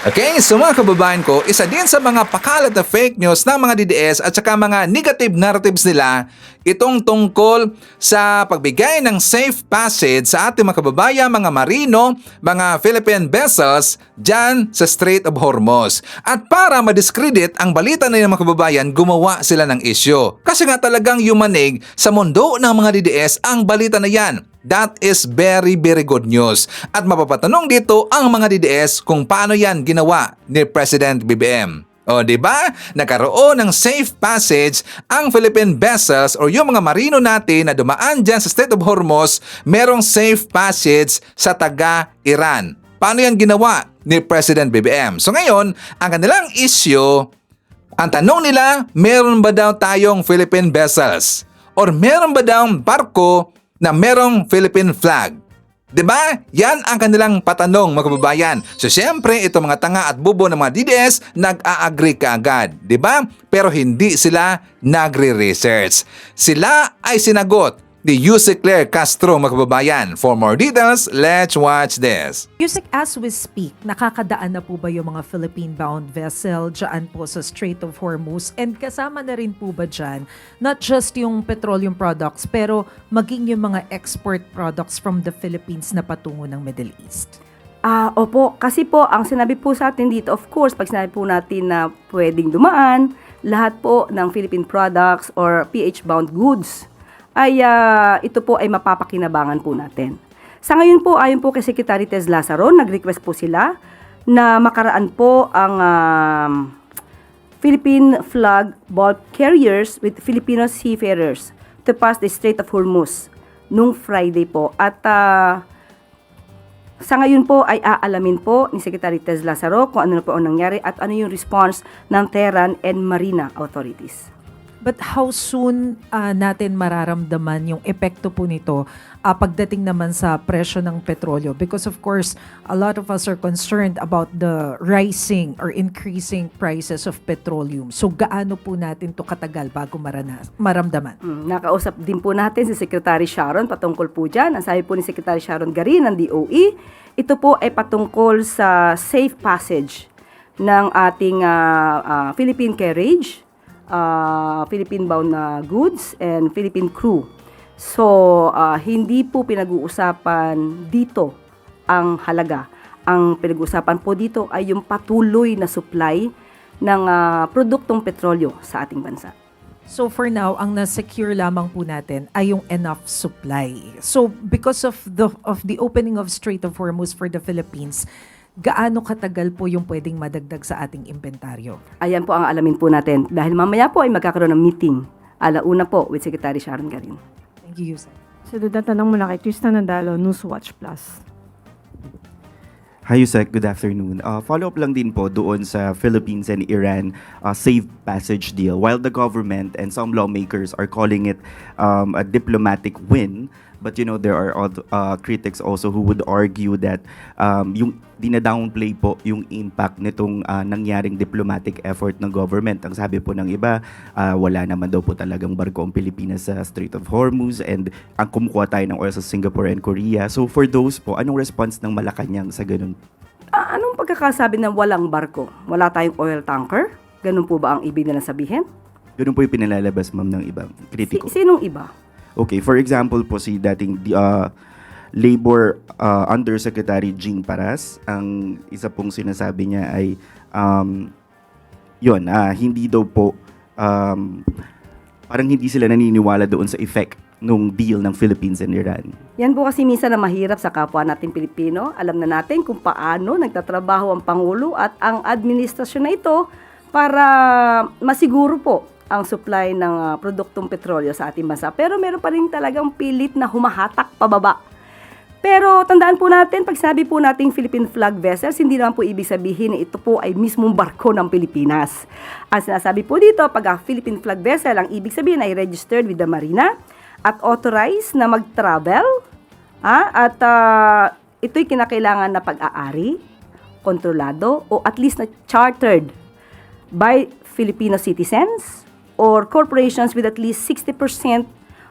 Okay, so mga kababayan ko, isa din sa mga pakalat na fake news ng mga DDS at saka mga negative narratives nila, itong tungkol sa pagbigay ng safe passage sa ating mga kababayan, mga marino, mga Philippine vessels dyan sa Strait of Hormuz. At para ma-discredit ang balita na ng mga kababayan, gumawa sila ng issue. Kasi nga talagang yumanig sa mundo ng mga DDS ang balita na yan. That is very good news. At mapapatanong dito ang mga DDS kung paano yan ginawa ni President BBM. O, di ba? Nagkaroon ng safe passage ang Philippine vessels o yung mga marino natin na dumaan dyan sa Strait of Hormuz, merong safe passage sa taga-Iran. Paano yan ginawa ni President BBM? So ngayon, ang kanilang issue, ang tanong nila, meron ba daw tayong Philippine vessels? Or meron ba daw barko na merong Philippine flag? 'Di ba? Yan ang kanilang patanong, mga kababayan. So siyempre, itong mga tanga at bubo ng mga DDS nag-a-agree kaagad, 'di ba? Pero hindi sila nagre-research. Sila ay sinagot ni Yusek Claire Castro, mga kababayan. For more details, let's watch this. Yusek, as we speak, nakakadaan na po ba yung mga Philippine-bound vessel dyan po sa Strait of Hormuz? And kasama na rin po ba dyan, not just yung petroleum products, pero maging yung mga export products from the Philippines na patungo ng Middle East? Opo, kasi po, ang sinabi po sa atin dito, of course, pag sinabi po natin na pwedeng dumaan, lahat po ng Philippine products or PH-bound goods, ay ito po ay mapapakinabangan po natin. Sa ngayon po, ayon po kay Secretary Tez Lazaro, nag-request po sila na makaraan po ang Philippine flag bulk carriers with Filipino seafarers to pass the Strait of Hormuz nung Friday po. At sa ngayon po ay aalamin po ni Secretary Tez Lazaro kung ano na po ang nangyari at ano yung response ng Terran and Marina authorities. But how soon natin mararamdaman yung epekto po nito pagdating naman sa presyo ng petrolyo? Because of course, a lot of us are concerned about the rising or increasing prices of petroleum. So gaano po natin to katagal bago maramdaman? Nakausap din po natin si Secretary Sharon patungkol po dyan. Ang sabi po ni Secretary Sharon Garin ng DOE, ito po ay patungkol sa safe passage ng ating Philippine carriage, Philippine-bound na goods and Philippine crew. So, hindi po pinag-uusapan dito ang halaga. Ang pinag-uusapan po dito ay yung patuloy na supply ng produktong petrolyo sa ating bansa. So for now, ang na-secure lamang po natin ay yung enough supply. So because of the opening of Strait of Hormuz for the Philippines, gaano katagal po yung pwedeng madagdag sa ating inventaryo? Ayan po ang alamin po natin. Dahil mamaya po ay magkakaroon ng meeting. Alauna po with Secretary Sharon Garin. Thank you, Yusek. So, tatanong mula kay Tristan Nandalo, Newswatch Plus. Hi Yusek, good afternoon. Follow-up lang din po doon sa Philippines and Iran safe passage deal. While the government and some lawmakers are calling it a diplomatic win, but you know there are critics also who would argue that yung dinadownplay po yung impact nitong nangyaring diplomatic effort ng government. Ang sabi po ng iba, wala naman daw po talagang barko ang Pilipinas sa Strait of Hormuz and ang kumukuha tayo ng oil sa Singapore and Korea. So for those po, anong response ng Malacanang sa ganun? Anong pagkakasabi ng walang barko? Wala tayong oil tanker? Ganun po ba ang ibig na sabihin? Ganun po yung pinalalabas, ma'am, ng iba kritiko. Sinong iba? Okay, for example po si dating Labor Undersecretary Jing Paras, ang isa pong sinasabi niya ay hindi daw po parang hindi sila naniniwala doon sa effect nung deal ng Philippines and Iran. Yan po kasi minsan na mahirap sa kapwa nating Pilipino. Alam na natin kung paano nagtatrabaho ang Pangulo at ang administrasyon na ito para masiguro po ang supply ng produktong petrolyo sa ating bansa. Pero meron pa rin talagang pilit na humahatak pababa. Pero tandaan po natin, pag sabi po nating Philippine flag vessels, hindi naman po ibig sabihin na ito po ay mismong barko ng Pilipinas. Ang sinasabi po dito, pag Philippine flag vessel, ang ibig sabihin ay registered with the Marina at authorized na mag-travel. At ito'y kinakailangan na pag-aari, kontrolado, o at least na chartered by Filipino citizens or corporations with at least 60%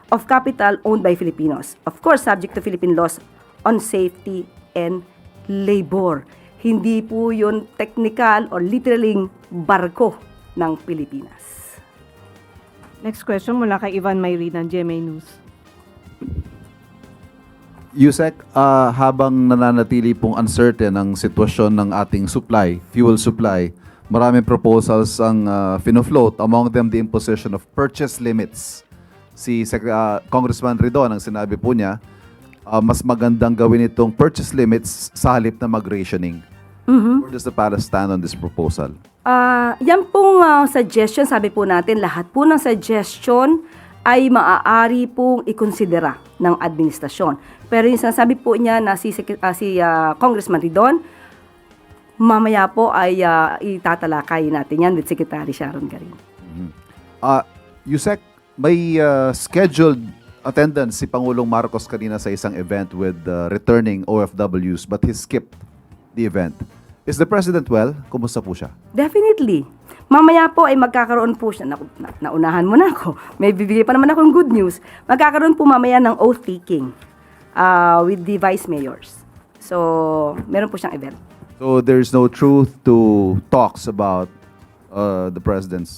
of capital owned by Filipinos. Of course, subject to Philippine laws on safety and labor. Hindi po yun technical or literally barko ng Pilipinas. Next question mula kay Ivan Mayri ng GMA News. Yusek, habang nananatili pong uncertain ang sitwasyon ng ating fuel supply, maraming proposals ang finofloat, among them the imposition of purchase limits. Si Congressman Ridon, ang sinabi po niya, mas magandang gawin itong purchase limits sa halip na mag-rationing. Where does the palace stand on this proposal? Yan pong suggestion, sabi po natin, lahat po ng suggestion ay maaari pong ikonsidera ng administrasyon. Pero yung sinasabi po niya na si Congressman Ridon, mamaya po ay itatalakay natin yan with Secretary Sharon Garin. Yusek, may scheduled attendance si Pangulong Marcos kanina sa isang event with returning OFWs but he skipped the event. Is the President well? Kumusta po siya? Definitely. Mamaya po ay magkakaroon po siya, naunahan mo na ako, may bibigay pa naman akong good news, magkakaroon po mamaya ng oath-taking with the vice mayors. So, meron po siyang event. So there's no truth to talks about the president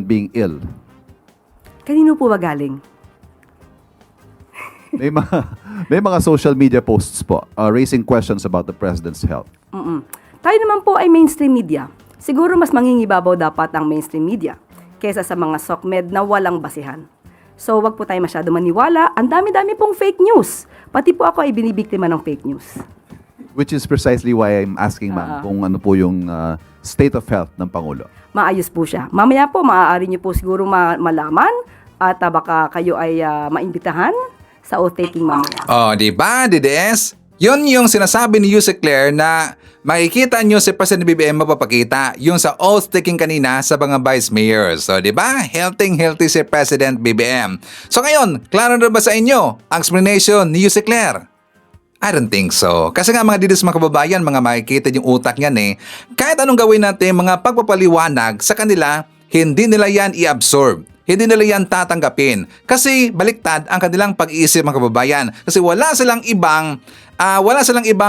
being ill. Kanino po ba galing? May mga social media posts po raising questions about the president's health. Tayo naman po ay mainstream media. Siguro mas mangingibabaw dapat ang mainstream media kaysa sa mga SOCMED na walang basihan. So wag po tayo masyado maniwala. Ang dami-dami pong fake news. Pati po ako ay binibiktima ng fake news. Which is precisely why I'm asking ma'am kung ano po yung state of health ng Pangulo. Maayos po siya. Mamaya po, maaari niyo po siguro malaman at baka kayo ay maimbitahan sa oath-taking mamaya. Oh, di ba, DDS? Yun yung sinasabi ni Yusek Claire na makikita nyo si President BBM mapapakita yung sa oath-taking kanina sa mga vice mayors. So, di ba? Healthy si President BBM. So, ngayon, klaro na ba sa inyo ang explanation ni Yusek Claire? I don't think so. Kasi nga mga didis mga kababayan, mga makikita yung utak niyan eh. Kahit anong gawin natin, mga pagpapaliwanag sa kanila, hindi nila yan i-absorb. Hindi nila yan tatanggapin. Kasi baliktad ang kanilang pag-iisip mga kababayan. Kasi wala silang ibang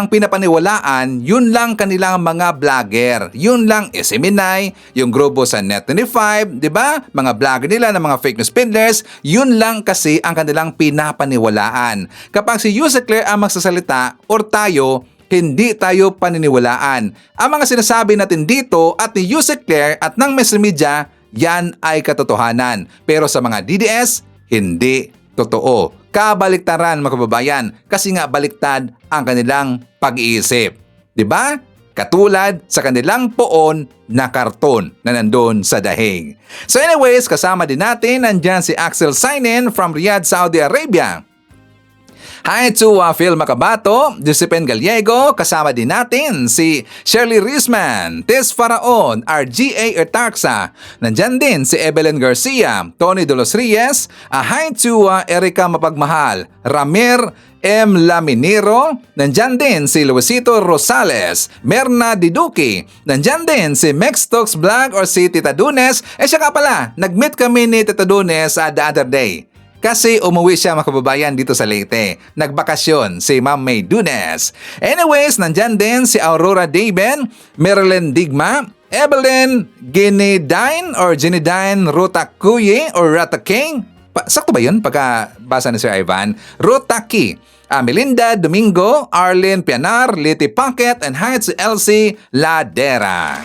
pinapaniwalaan, yun lang kanilang mga vlogger. Yun lang si Minay, yung grupo sa Net25, di ba? Mga vlogger nila ng mga fake news peddlers, yun lang kasi ang kanilang pinapaniwalaan. Kapag si Yusek Claire ang magsasalita or tayo, hindi tayo paniniwalaan. Ang mga sinasabi natin dito at ni Yusek Claire at ng mainstream media, yan ay katotohanan. Pero sa mga DDS, hindi totoo. Kabaliktaran mga kababayan kasi nga baliktad ang kanilang pag-iisip. 'Di ba? Katulad sa kanilang poon na karton na nandun sa dahig. So anyways, kasama din natin nandyan si Axel Sainen from Riyadh, Saudi Arabia. Hi to Phil Macabato, Josephine Gallego, kasama din natin si Shirley Risman, Tess Faraon, RGA Ertaxa, nandyan din si Evelyn Garcia, Tony De Los Reyes, hi to Erica Mapagmahal, Ramir M. Laminero, nandyan din si Luisito Rosales, Merna Diduki, nandyan din si Mextox Vlog or si Tita Dunes, siya ka pala, nag-meet kami ni Tita Dunes the other day. Kasi umuwi siya mga kababayan dito sa Leyte. Nagbakasyon si Ma'am May Dunes. Anyways, nandyan din si Aurora Daben, Marilyn Digma, Evelyn Ginidine or Ginidine Rotakuye or Rataking. Sakto ba yun pagkabasa ni Sir Ivan? Rotaki. Melinda Domingo, Arlene Pianar, Liti Pocket, and hi si Elsie Ladera.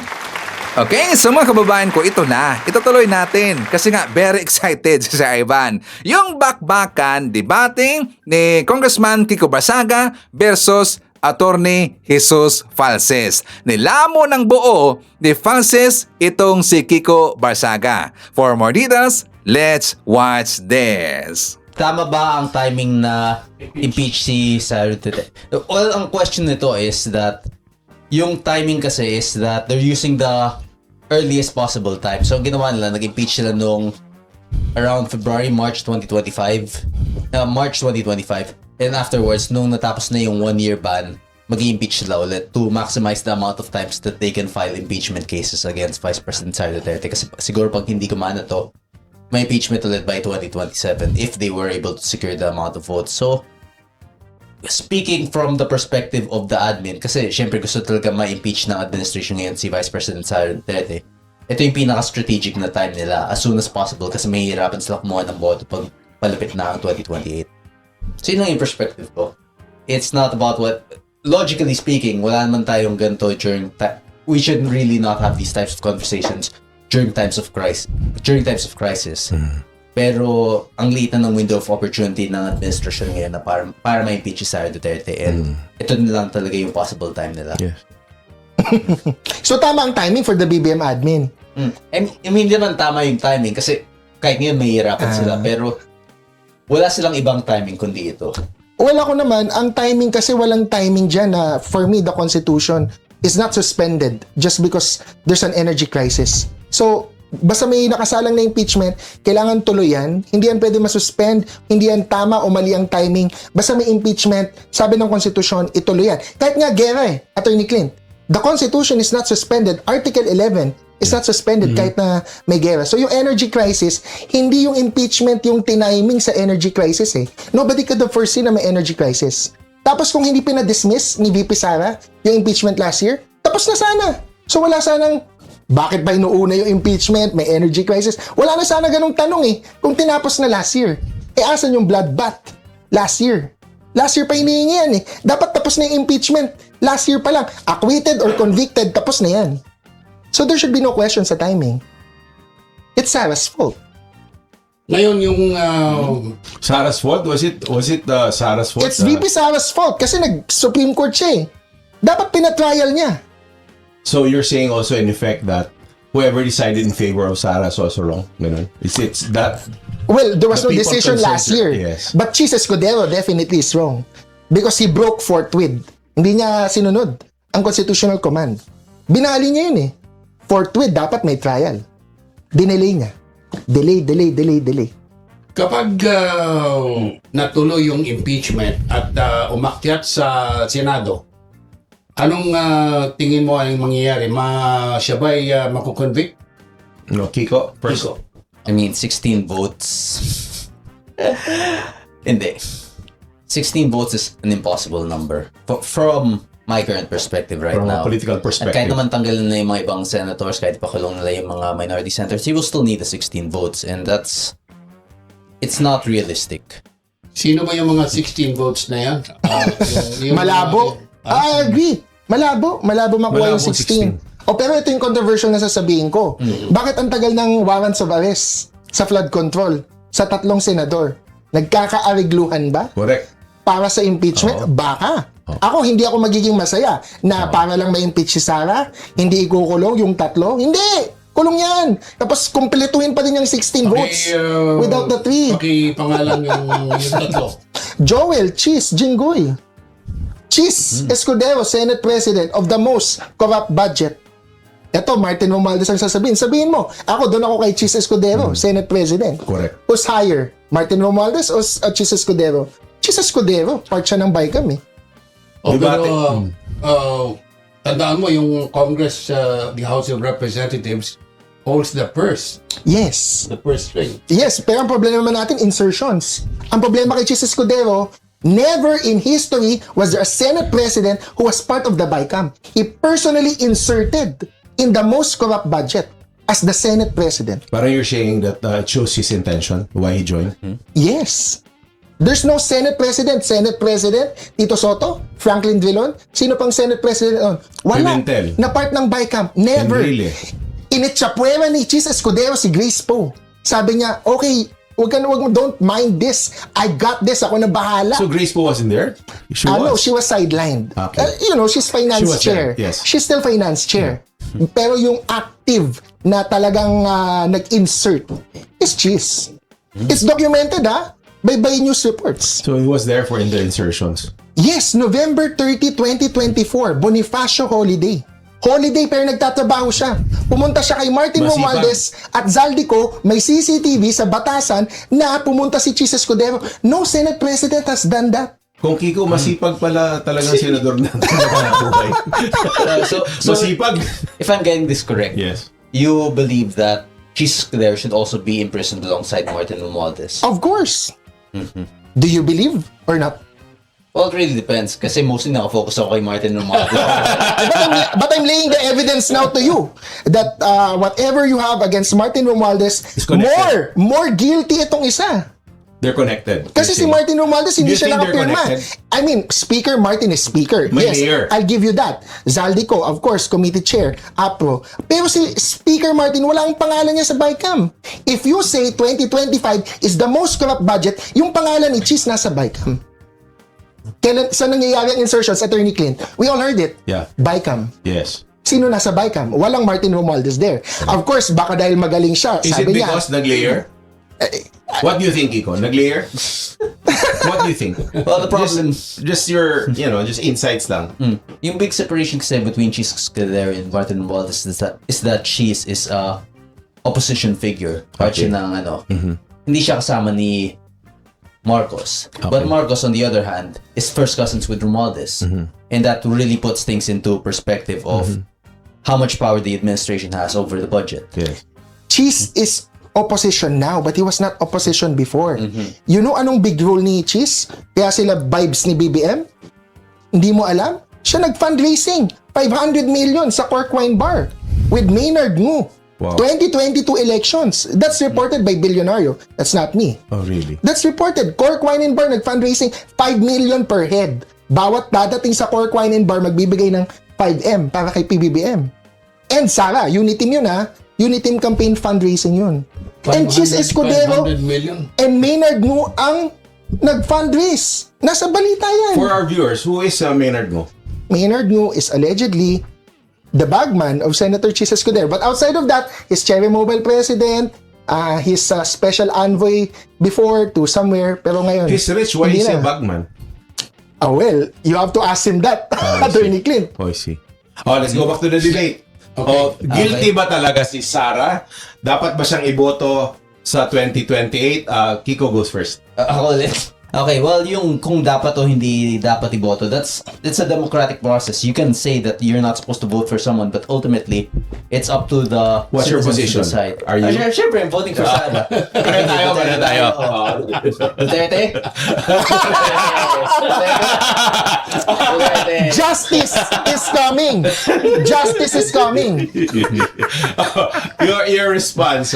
Okay, so mga kababayan ko, ito na. Itutuloy natin kasi nga very excited si Sir Ivan. Yung bakbakan, debating ni Congressman Kiko Barsaga versus Attorney Jesus Falces. Nilamo ng buo ni Falces itong si Kiko Barsaga. For more details, let's watch this. Tama ba ang timing na impeach si Sara Duterte? Well, ang question nito is that yung timing kasi is that they're using the earliest possible time. So, ang ginawa nila, nag-impeach sila nung around March 2025. And afterwards, nung natapos na yung 1-year ban, mag-impeach sila ulit to maximize the amount of times that they can file impeachment cases against Vice President Sara Duterte. Kasi siguro pag hindi kumana to, may impeachment ulit by 2027 if they were able to secure the amount of votes. So, speaking from the perspective of the admin, kasi syempre gusto talaga ma-impeach ng administration ngayon si Vice President Sara Duterte, ito yung pinaka-strategic na time nila as soon as possible kasi may hirapan sila kumuha ng boto pag palapit na ang 2028. So yun lang yung perspective ko. It's not about what, logically speaking, wala naman tayong ganito we should really not have these types of conversations during times of crisis. Pero ang liit na ng window of opportunity ng administration ngayon na para ma-impeach si Sara Duterte and ito na lang talaga yung possible time nila. Yes. So tama ang timing for the BBM admin. I mean, hindi naman tama yung timing kasi kahit ngayon mahihirapan sila pero wala silang ibang timing kundi ito. Wala ko naman, ang timing kasi walang timing dyan na for me, the Constitution is not suspended just because there's an energy crisis. So, basta may nakasalang na impeachment, kailangan tuloy yan. Hindi yan pwede masuspend, hindi yan tama o mali ang timing. Basta may impeachment, sabi ng Constitution, ituloy yan. Kahit nga gera Attorney Clint, the Constitution is not suspended. Article 11 is not suspended kahit na may gera. So yung energy crisis, hindi yung impeachment yung tiniming sa energy crisis Nobody could have foreseen na may energy crisis. Tapos kung hindi pinadismiss ni VP Sara yung impeachment last year, tapos na sana. So wala sanang bakit ba inuuna yung impeachment? May energy crisis? Wala na sana ganung tanong kung tinapos na last year. Asan yung bloodbath? Last year. Last year pa hinihingi yan Dapat tapos na yung impeachment. Last year pa lang. Acquitted or convicted, tapos na yan. So there should be no question sa timing. It's Sarah's fault. Ngayon yung Sarah's fault? Was it Sarah's fault? It's VP Sarah's fault kasi nag-Supreme Court siya Dapat pinatrial niya. So you're saying also in effect that whoever decided in favor of Sarah is also wrong? Ganun? It's that... Well, there was the no people decision last year. Yes. But Chis Escudero definitely is wrong. Because he broke forthwith. Hindi niya sinunod ang constitutional command. Binali niya yun Forthwith, dapat may trial. Dinelay niya. Delay. Kapag natuloy yung impeachment at umakyat sa Senado, anong tingin mo ang mangyayari? Siya ba'y makukonvict? No, Kiko, first. Kiko. I mean, 16 votes. Hindi. 16 votes is an impossible number. From my current perspective right From now. a political At perspective. kahit naman tanggalin na yung mga ibang senators, kahit pakulong nila yung mga minority senators, he will still need the 16 votes. And it's not realistic. Sino ba yung mga 16 votes na yan? Malabo. I agree. Malabo makuha yung 16. Pero ito yung controversial na sasabihin ko. Bakit ang tagal ng warrants of arrest sa flood control sa 3 senador? Nagkakaarigluhan ba? Correct. Para sa impeachment? Baka. Ako, hindi ako magiging masaya na para lang ma-impeach si Sara, hindi ikukulong yung 3. Hindi! Kulong yan! Tapos kumpletuhin pa din yung 16 votes without the 3. Pangalan yung 3. Joel Chis Jinggoy. Chis Escudero, Senate President of the most corrupt budget. Eto, Martin Romualdez ang sasabihin. Sabihin mo, doon ako kay Chis Escudero, Senate President. Correct. Who's higher? Martin Romualdez o Chis Escudero? Chis Escudero, part siya ng BICAM Pero, tandaan mo yung Congress, the House of Representatives holds the purse. Yes. The purse string. Yes, pero ang problema naman natin, insertions. Ang problema kay Chis Escudero, never in history was there a Senate President who was part of the BICAM. He personally inserted in the most corrupt budget as the Senate President. Parang you're saying that it shows his intention, why he joined? Yes. There's no Senate President. Senate President, Tito Soto, Franklin Drilon. Sino pang Senate President on? Wala. Pimentel. Na part ng BICAM. Never. Enrile. Initsapwera ni Chis Escudero si Grace Poe. Sabi niya, okay, wag mo, don't mind this. I got this. Ako na bahala. So Grace Poe wasn't there? No, she was sidelined. Okay. She's finance She was chair. there, yes. She's still finance chair. Pero yung active na talagang nag-insert is Chis. It's documented, by news reports. So he was there for the insertions. Yes, November 30, 2024, Bonifacio holiday. Pero nagtatrabaho siya. Pumunta siya kay Martin Masipag. Romualdez at Zaldico, may CCTV sa batasan na pumunta si Chis Escudero. No Senate President has done that. Kung Kiko, masipag pala talagang senador na buhay. So Masipag. if I'm getting this correct, Yes. you believe that Chis Escudero should also be imprisoned alongside Martin Romualdez? Of course. Do you believe or not? Well, it really depends kasi mostly nakafocus ako kay Martin Romualdez. But I'm laying the evidence now to you that whatever you have against Martin Romualdez, connected. more guilty itong isa. They're connected. Kasi si Martin Romualdez Do hindi you siya think they're nakapirma. connected? I mean, Speaker Martin is Speaker. May Yes, mayor. I'll give you that. Zaldico, of course, Committee Chair, APRO. Pero si Speaker Martin, wala ang pangalan niya sa BICAM. If you say 2025 is the most corrupt budget, yung pangalan ni Chis nasa BICAM. Kailan, saan nangyayari ang insertions, Attorney Clint? We all heard it. Yeah. BICAM. Yes. Sino nasa BICAM? Walang Martin Romualdez there. Of course, baka dahil magaling siya. Is it Sabi niya, because nag-layer? What do you think, Kiko? Nag-layer? What do you think? Well, the problem... Just your, just insights lang. Yung big separation kasi between Cheese Escudero and Martin Romualdez is that Cheese is a opposition figure. Part siya ng hindi siya kasama ni Marcos. But Marcos, on the other hand, is first cousins with Romualdez. And that really puts things into perspective of how much power the administration has over the budget. Cheese is opposition now, but he was not opposition before. You know anong big role ni Cheese? Kaya sila vibes ni BBM? Hindi mo alam? Siya nag-fundraising. 500 million sa Cork Wine Bar with Maynard Ngu. Wow. 2022 elections. That's reported by Billionario. That's not me. Oh, really? That's reported. Cork Wine and Bar nag-fundraising 5 million per head. Bawat dadating sa Cork Wine and Bar magbibigay ng 5M para kay PBBM. And Sara, Uniteam yun ha. Uniteam campaign fundraising yun. And Cheese Escudero 500 million. and Maynard Ngu ang nag-fundraise. Nasa balita yan. For our viewers, who is Maynard Ngu? Maynard Ngu is allegedly the bagman of Senator Cheese Escudero. But outside of that, he's Cherry Mobile president, he's a special envoy before to somewhere, pero ngayon... He's rich, why hindi is he na. a bagman? Oh, well, you have to ask him that, Attorney Clint. Oh, I see. Oh, let's go back to the debate. Oh, guilty ba talaga si Sara? Dapat ba siyang iboto sa 2028? Kiko goes first. Ako ulit. Okay, well, yung kung dapat o hindi dapat iboto, it's a democratic process. You can say that you're not supposed to vote for someone, but ultimately, it's up to the What's your citizens to position? decide. Are you? Syempre, I'm voting for Sara. Pareho tayo. Duterte? Justice is coming. Justice is coming. Your response.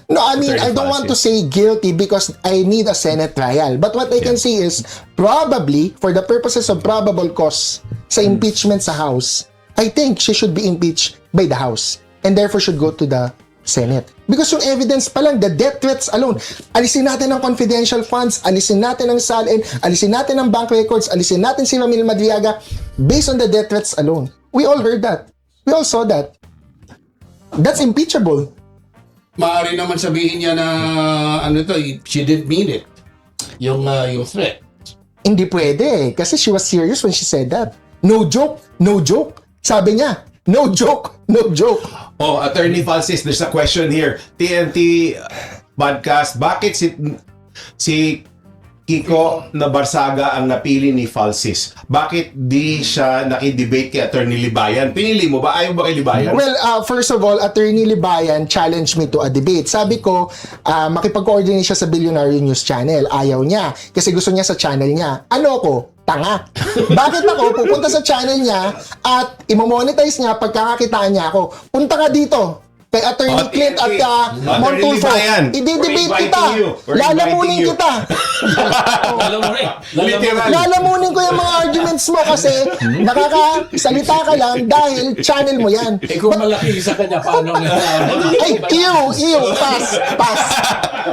No, I mean, I don't want to say guilty because I need a Senate trial. But what I can say is, probably, for the purposes of probable cause sa impeachment sa House, I think she should be impeached by the House and therefore should go to the Senate. Because yung evidence pa lang, the death threats alone, alisin natin ang confidential funds, alisin natin ang SALN, alisin natin ang bank records, alisin natin si Ramil Madriaga, based on the death threats alone. We all heard that. We all saw that. That's impeachable. Maaari naman sabihin niya na she didn't mean it. Yung threat. Hindi pwede kasi she was serious when she said that. No joke, no joke. Sabi niya, no joke, no joke. Oh, Attorney Falsis, there's a question here. TNT podcast, bakit si Kiko na Barsaga ang napili ni Falsis? Bakit di siya nakidebate kay Attorney Libayan? Pinili mo ba? Ayaw ba kay Libayan? Well, first of all, Attorney Libayan challenged me to a debate. Sabi ko, makipag-coordinate siya sa Billionaire News Channel. Ayaw niya. Kasi gusto niya sa channel niya. Ano ko? Tanga. Bakit ako pupunta sa channel niya at imomonetize niya pagkakakitaan niya ako? Punta ka dito kay Attorney Clint at Montulfo. I-debate kita. Lalamunin kita. Lalamunin ko yung mga arguments mo kasi nakakasalita ka lang dahil channel mo yan. Kung malaki sa kanya, paano Ay,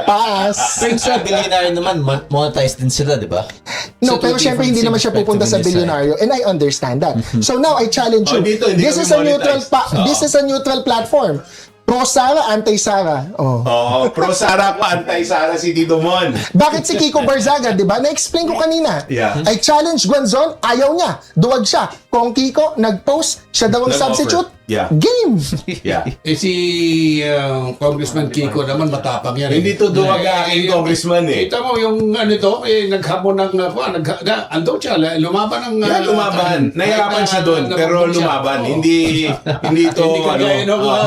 pass. Pero sa billionaire naman, monetized din sila, di ba? No, pero syempre hindi naman siya pupunta sa Billionario and I understand that. So now I challenge you. This is a neutral platform. Pro Sara, anti-Sara. Pro Sara ko, anti-Sara si Tito Mon. Bakit si Kiko Barzaga, di ba? Na-explain ko kanina. Yeah. I challenge Guanzon, ayaw niya. Duwag siya. Kung Kiko nag-post, siya daw ang substitute. Yeah. Game. Yeah. Si Congressman Kiko naman matapang yan. Hindi to duwag aking congressman eh. Kita mo yung naghamon ng ando siya, lumaban ng lumaban. Nahirapan siya doon, pero lumaban. Hindi to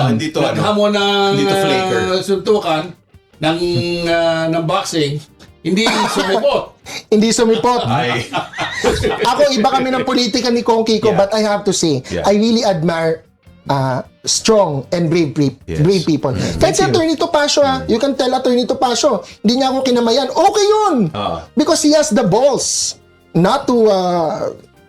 hindi to naghamon ng hindi to flaker. suntukan ng boxing. Hindi sumipot. Hindi sumipot. Ay. Ako, iba kami ng politika ni Kong Kiko, but I have to say, I really admire strong and brave people. Kahit si Attorney Topacio, you can tell Attorney Topacio, hindi niya ako kinamayan. Okay yun! Because he has the balls not to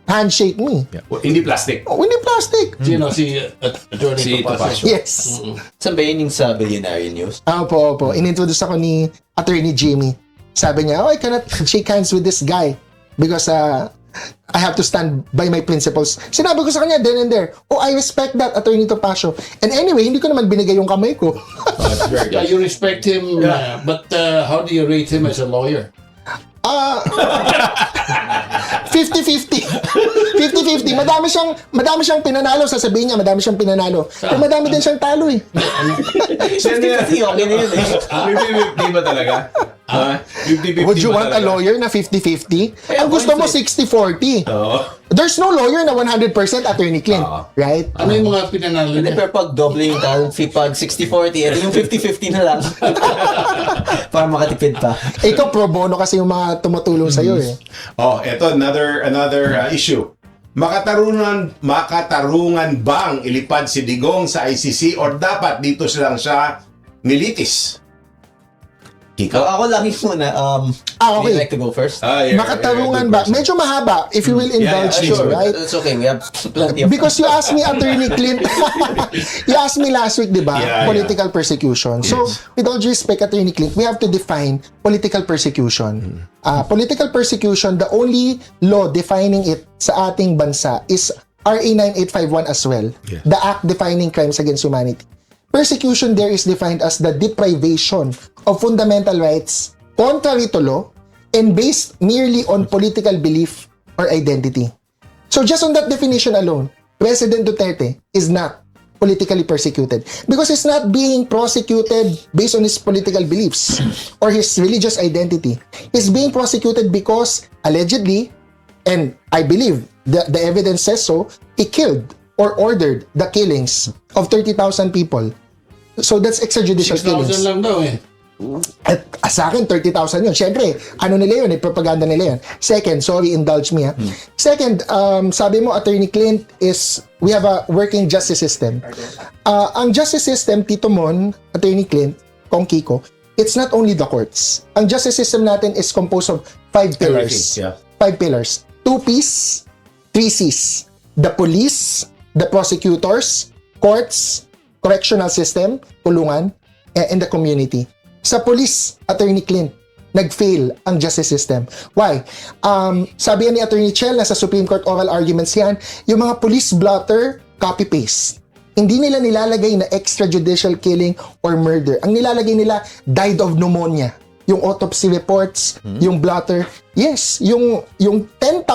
handshake me. Hindi plastic. Hindi plastic. Sino? Si Attorney Topacio. Yes. Saan ba yun yung sa Billionaire News? Opo. Inintroduce ako ni Attorney Jimmy. Sabi niya, I cannot shake hands with this guy because I have to stand by my principles. Sinabi ko sa kanya then and there, oh, I respect that, Attorney Topacio. And anyway, hindi ko naman binigay yung kamay ko. Yeah, you respect him, but how do you rate him as a lawyer? 50-50. 50-50. Madami siyang pinanalo, sasabihin niya, madami siyang pinanalo. Pero madami din siyang talo eh. 50-50, okay na yun eh. 50-50 ba talaga? 50-50 Would you ba want a talaga? lawyer na 50-50? Ang gusto mo 60-40. There's no lawyer na 100% Attorney Clint. Right? Ano yung mga pinanalo Hindi, niya? pero pag doble yung talent fee, pag 60-40, ito yung 50-50 na lang. Para makatipid pa. Ikaw pro bono kasi yung mga tumutulong sa'yo eh. Oh, eto another issue. Makatarungan bang ilipad si Digong sa ICC or dapat dito silang siya nilitis? Kiko? Ako lang yung muna. Okay. Would you like to go first? Makatarungan ba? Medyo mahaba, if you will indulge me, sure. right? It's okay. We have plenty of Because you asked me, Attorney Clint, you asked me last week, di ba? Yeah, Political persecution. So, with all due respect, Attorney Clint, we have to define political persecution. Political persecution, the only law defining it sa ating bansa is RA 9851 as well. Yeah. The act defining crimes against humanity. Persecution there is defined as the deprivation of fundamental rights contrary to law and based merely on political belief or identity. So just on that definition alone, President Duterte is not politically persecuted because he's not being prosecuted based on his political beliefs or his religious identity. He's being prosecuted because allegedly, and I believe the evidence says so, he killed or ordered the killings of 30,000 people. So that's extrajudicial 6,000 killings. lang daw eh. At sa akin, 30,000 yun. Siyempre, ano nila yun? Propaganda nila yun. Second, sorry, indulge me ha. Second, sabi mo, Attorney Clint, is we have a working justice system. Ang justice system, Tito Mon, Attorney Clint, Kong Kiko, it's not only the courts. Ang justice system natin is composed of 5 pillars. Everything, yeah. 5 pillars. 2 P's, 3 C's. The police, the prosecutors, courts, correctional system, kulungan, and the community. Sa police, Attorney Clint, nag-fail ang justice system. Why? Sabi ni Attorney Chell na sa Supreme Court oral arguments yan, yung mga police blotter, copy-paste. Hindi nila nilalagay na extrajudicial killing or murder. Ang nilalagay nila, died of pneumonia. Yung autopsy reports, yung blotter. Yes, yung 10,000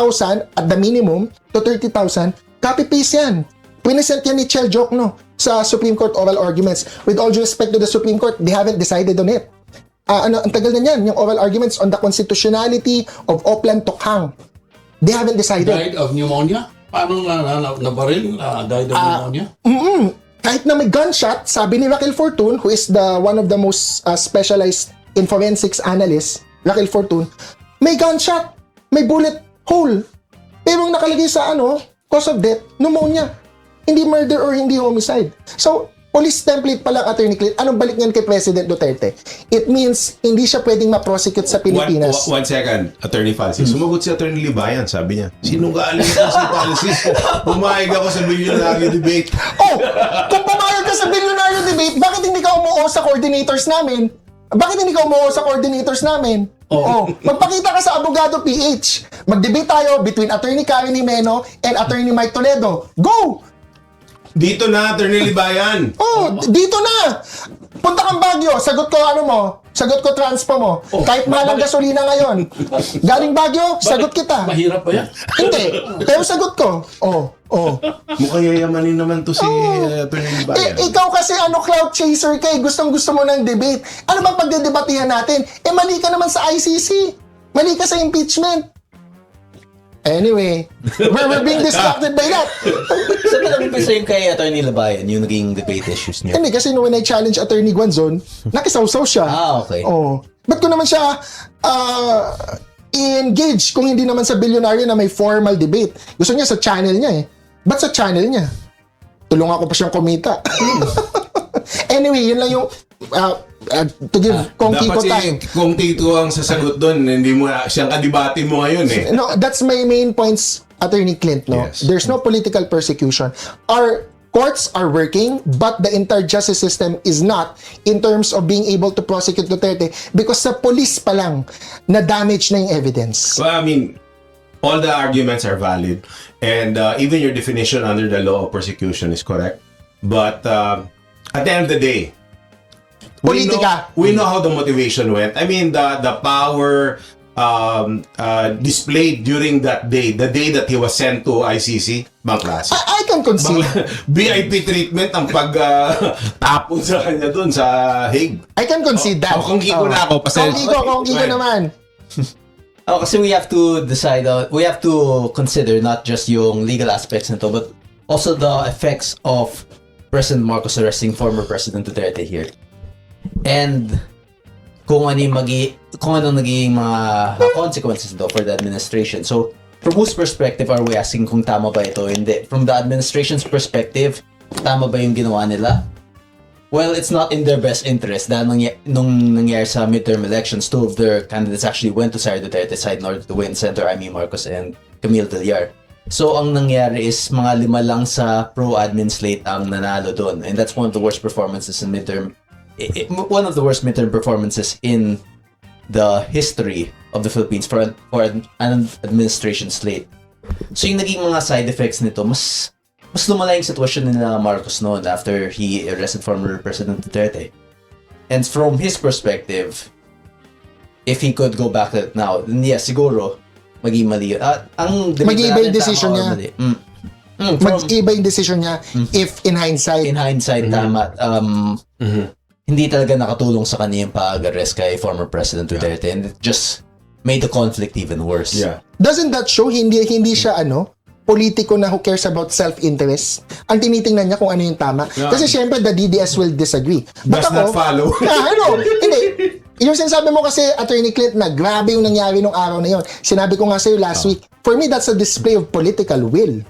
at the minimum to 30,000, copy-paste yan. Pinesent yan ni Chel Jokno sa Supreme Court oral arguments. With all due respect to the Supreme Court, they haven't decided on it. Ang tagal na yan, yung oral arguments on the constitutionality of Oplan Tokhang. They haven't decided. Died of pneumonia? Paano nabaril? Died of pneumonia? Kahit na may gunshot, sabi ni Raquel Fortun, who is one of the most specialized in forensics analysts, Raquel Fortun, may gunshot, may bullet hole. Pero ang nakalagay sa cause of death, pneumonia. Hindi murder or hindi homicide. So, police template pala, Attorney Clint. Anong balik niyan kay President Duterte? It means hindi siya pwedeng ma-prosecute sa Pilipinas. One second, Attorney Francis. Sumagot si Attorney Libayan, sabi niya. Sinungaling ko si Francis. Pumayag ako sa billionaire debate. Oh! Kung pumayag ka sa billionaire debate, bakit hindi ka umuo sa coordinators namin? Bakit hindi ka umuo sa coordinators namin? Oh, magpakita ka sa Abogado PH. Mag-debate tayo between Attorney Karen Jimeno and Attorney Mike Toledo. Go! Dito na, Attorney Libayan. Oh, dito na! Punta kang Baguio, sagot ko sagot ko transpo mo. Kahit mahal ang gasolina ngayon. Galing Baguio, sagot kita. Mahirap ba yan? Hindi, pero sagot ko. Oh. Mukhang yayamanin naman to si Attorney Libayan. Ikaw kasi cloud chaser ka gustong-gusto mo ng debate. Ano bang pagdedebatehan natin? Mali ka naman sa ICC. Mali ka sa impeachment. Anyway, we're being distracted by that. Saan ba nag-umpisa yung kay Attorney Libayan, yung naging debate issues niyo? Hindi, kasi when I challenge Attorney Guanzon, nakisaw-saw siya. Okay. Oh. Ba't ko naman siya i-engage kung hindi naman sa bilyonaryo na may formal debate? Gusto niya sa channel niya eh. Ba't sa channel niya? Tulungan ko pa siyang kumita. Anyway, yun lang yung to give Kong Kiko time. Dapat si Kong Tito ang sasagot doon. Hindi mo siyang kadibate mo ngayon eh. No, that's my main points, Attorney Clint. No, Yes. There's no political persecution. Our courts are working, but the entire justice system is not in terms of being able to prosecute Duterte because sa police pa lang na damage na yung evidence. Well, I mean, all the arguments are valid, and even your definition under the law of persecution is correct. But at the end of the day, Politika. we know how the motivation went. I mean, the power displayed during that day, the day that he was sent to ICC, bang klase. I can concede. VIP treatment ang tapon sa kanya doon sa Hague. I can concede that. Kung Kiko na ako, Kung Kiko naman. Oh, kasi we have to decide, we have to consider not just yung legal aspects nito, but also the effects of President Marcos arresting former President Duterte here. And kung ano naging mga consequences nito for the administration. So, from whose perspective are we asking kung tama ba ito? Hindi. From the administration's perspective, tama ba yung ginawa nila? Well, it's not in their best interest dahil nung nangyari sa midterm elections, two of their candidates actually went to Sara Duterte's side in order to win, Senator Amy Marcos and Camille Villar. So, ang nangyari is mga 5 lang sa pro-admin slate ang nanalo doon. And that's one of the worst performances in midterm. One of the worst midterm performances in the history of the Philippines for an administration slate. So, yung naging mga side effects nito, mas lumala yung sitwasyon nila Marcos noon after he arrested former President Duterte. And from his perspective, if he could go back to it now, then yes, siguro, maging mali. Mag-iiba yung decision niya. Mag-iba yung decision niya if in hindsight. In hindsight, tama. Hindi talaga nakatulong sa kanya yung pag-arrest kay former President Duterte, and it just made the conflict even worse. Yeah. Doesn't that show hindi siya politiko na who cares about self-interest? Ang tinitingnan niya kung ano yung tama. Yeah. Kasi syempre the DDS will disagree. Does not follow. Hindi. Yung sinasabi mo kasi, Attorney Clint, na grabe yung nangyari nung araw na yun. Sinabi ko nga sa'yo last week, for me, that's a display of political will.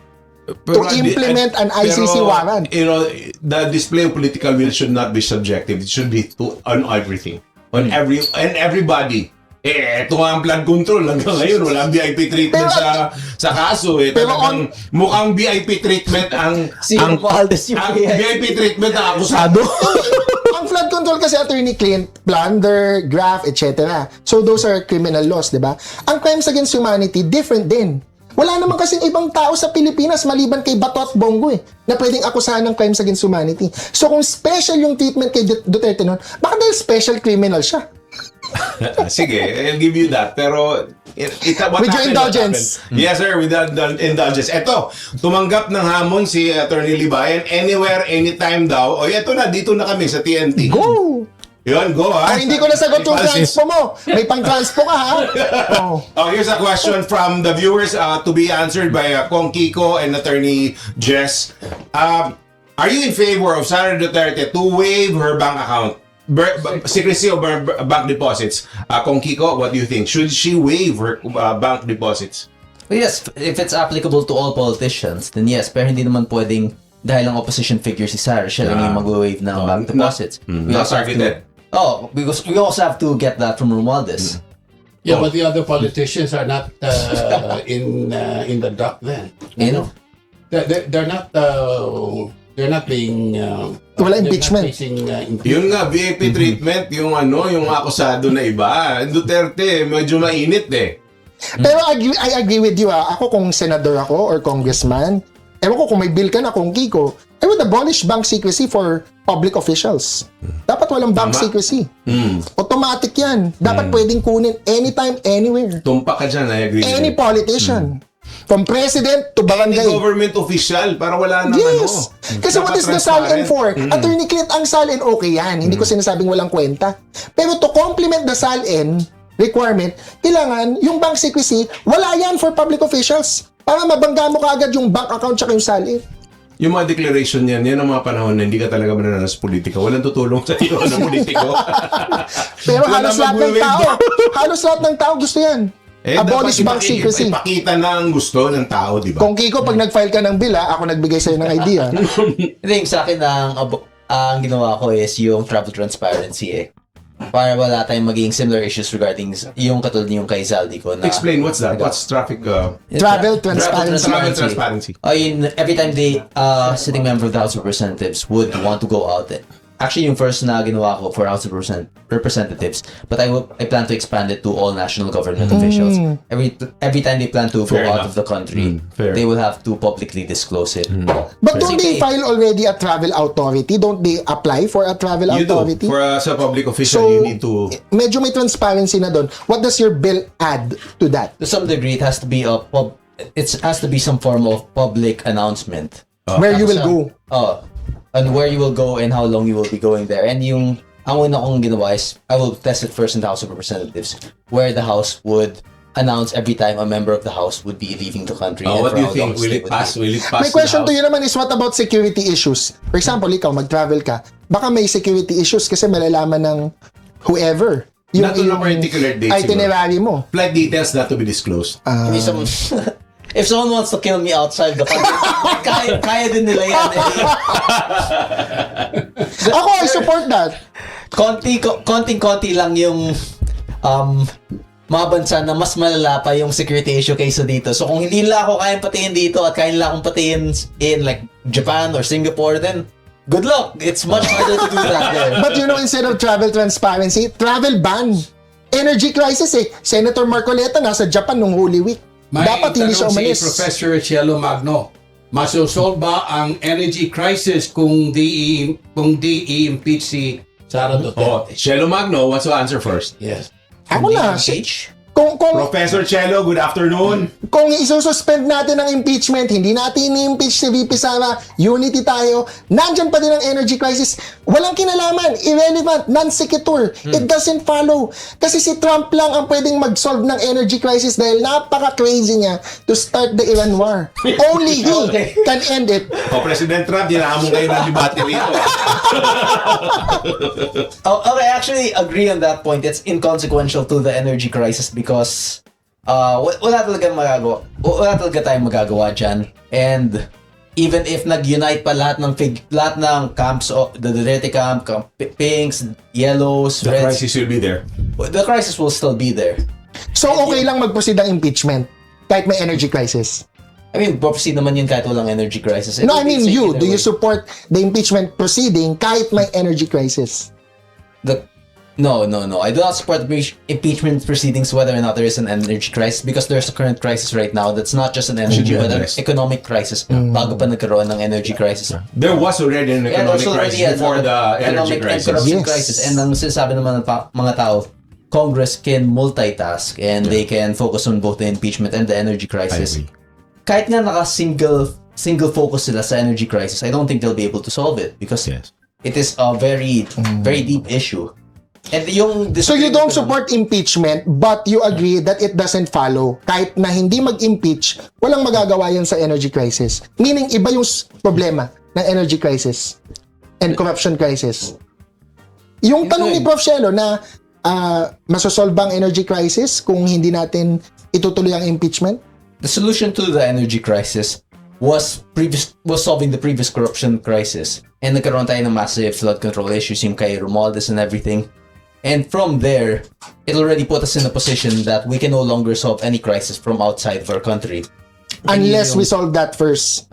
To implement an ICC warrant. You know, the display of political will should not be subjective. It should be on everything. On everybody. Ito nga ang flood control. Hanggang ngayon, walang VIP treatment sa kaso. Talagang mukhang VIP treatment ang VIP treatment ang akusado. Ang flood control kasi, Attorney Clint, plunder, graft, etc. So those are criminal laws, di ba? Ang crimes against humanity, different din. Wala naman kasing ibang tao sa Pilipinas maliban kay Bato at Bongo na pwedeng akusahan ng crimes against humanity. So kung special yung treatment kay Duterte nun, baka dahil special criminal siya. Sige, I'll give you that. Pero, with your indulgence. Yes, sir, with the indulgence. Eto, tumanggap ng hamon si Attorney Libayan. Anywhere, anytime daw. O, eto na, dito na kami sa TNT. Go! Yun, go ha. Hindi ko nasagot yung transpo mo. May pang-transpo ka ha. Here's a question from the viewers to be answered by Kong Kiko and Attorney Jess. Are you in favor of Sara Duterte to waive her bank account? Secrecy of her bank deposits. Kong Kiko, what do you think? Should she waive her bank deposits? Well, yes, if it's applicable to all politicians, then yes. Pero hindi naman pwedeng dahil ang opposition figure si Sara, siya lang yung mag-waive ng bank deposits. Not targeted. Because we also have to get that from Romualdez. Yeah, but the other politicians are not in the dock then. You know? They're not being wala impeachment. Yun nga, VIP treatment, yung akusado na iba. Duterte, medyo mainit Pero I agree with you Ako kung senador ako or congressman, ewan ko kung may bill ka na kung Kiko, I would abolish bank secrecy for public officials. Dapat walang bank secrecy. Automatic yan. Dapat pwedeng kunin anytime, anywhere. Tumpak ka dyan, I agree. Any politician. From president to barangay. Any government official, para wala nang Yes. Kasi what is the SALN for? Attorney Clint, ang SALN okay yan. Hindi ko sinasabing walang kwenta. Pero to complement the SALN requirement, kailangan yung bank secrecy, wala yan for public officials. Para mabangga mo kaagad yung bank account tsaka yung SALN. Yung mga declaration yan ang mga panahon na hindi ka talaga manananas sa politika. Walang tutulong sa iyo ng politiko. Pero halos lahat ng tao gusto yan. Abolish bank secrecy. Ipakita na ang gusto ng tao, di ba? Kung Kiko, pag nag-file ka ng bill, ako nagbigay sa'yo ng idea. I think sa akin, ang ginawa ko is yung travel transparency para wala tayong maging similar issues regarding yung katulad yung kay Zaldico na... Explain, what's that? What's traffic... Travel transparency. Travel transparency. Every time they, sitting member of the House of Representatives would want to go out actually yung first na ginawa ko for House of Representatives, but I plan to expand it to all national government officials. Every time they plan to go Fair out enough. of the country, Fair. they will have to publicly disclose it. But don't they file already a travel authority? Don't they apply for a travel You do. authority? For as a public official, So, you need to... medyo may transparency na doon. What does your bill add to that? To some degree, it has to be some form of public announcement. Where you will go. And where you will go and how long you will be going there. And ang una kong ginawa is, I will test it first in the House of Representatives, where the House would announce every time a member of the House would be leaving the country. and what for do you how long think? Will they it would pass? be. Will it pass? My question to you naman is, what about security issues? For example, ikaw, mag-travel ka. Baka may security issues kasi malalaman ng whoever. Not on a particular date, itinerary mo. Flight details not to be disclosed. If someone wants to kill me outside the country, kaya din nila yan. Ako, I support that. Konting-konti lang yung mga bansa na mas malala pa yung security issue kaysa dito. So kung hindi nila ako kayang patingin dito at kaya nila akong patingin in like Japan or Singapore, then good luck. It's much harder to do that there. But you know, instead of travel transparency, travel ban. Energy crisis eh. Senator Marcoleta nasa Japan nung Holy Week. Dapat hindi siya umalis. Si Professor Cielo Magno, masosolve ba ang energy crisis kung di i-impeach si Sara Duterte? Cielo Magno wants to answer first. Yes. Ako na. Kung Professor Cielo, good afternoon. Kung isususpend natin ang impeachment, hindi natin ni-impeach si VP Sara, unity tayo, nandyan pa din ang energy crisis. Walang kinalaman, irrelevant, non-sequitur. It doesn't follow. Kasi si Trump lang ang pwedeng mag-solve ng energy crisis dahil napaka-crazy niya to start the Iran war. Only he can end it. President Trump, dinahamon kayo ng debate rito. Okay, I actually agree on that point. It's inconsequential to the energy crisis because wala talaga tayong magagawa dyan. And even if nag-unite pa lahat ng camps, the Duterte camp, pinks, yellows, The reds, crisis will be there. the crisis will still be there. So okay lang mag-proceed ang impeachment kahit may energy crisis. I mean, proceed naman yun kahit walang energy crisis. No, I mean you. Either Do you way. support the impeachment proceeding kahit may energy crisis? No. I do not support impeachment proceedings whether or not there is an energy crisis because there's a current crisis right now that's not just an energy but an economic crisis bago pa nagkaroon ng energy crisis. There was already an economic crisis before the energy economic and crisis. corruption crisis. And ang sinasabi naman ng mga tao, Congress can multitask and they can focus on both the impeachment and the energy crisis. Kahit nga single focus sila sa energy crisis, I don't think they'll be able to solve it because it is a very deep issue. And So you don't support impeachment but you agree that it doesn't follow. Kahit na hindi mag-impeach, walang magagawa yan sa energy crisis. Meaning, iba yung problema ng energy crisis and corruption crisis. Yung tanong ni Prof. Cielo na masosolve ang energy crisis kung hindi natin itutuloy ang impeachment? The solution to the energy crisis was solving the previous corruption crisis. And nagkaroon tayo ng massive flood control issues yung kay Romualdez and everything. And from there, it already put us in a position that we can no longer solve any crisis from outside of our country. Unless we solve that first.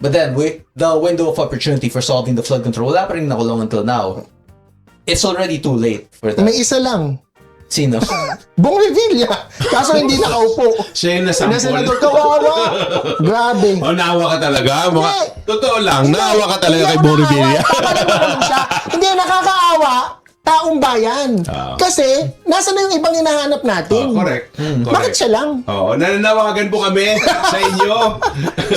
But then, the window of opportunity for solving the flood control, wala pa rin nakulong until now. It's already too late for that. May isa lang. Sino? Bong Revilla. Kaso hindi nakaupo. Siya yung nasample. Na Senador Kawawa. Grabe. Naawa ka talaga. Totoo lang, naawa ka talaga kay Bong Revilla. Hindi, nakakaawa. Taong bayan. Kasi, nasa na yung ibang hinahanap natin? Correct. Bakit siya lang? Nananawagan po kami sa inyo.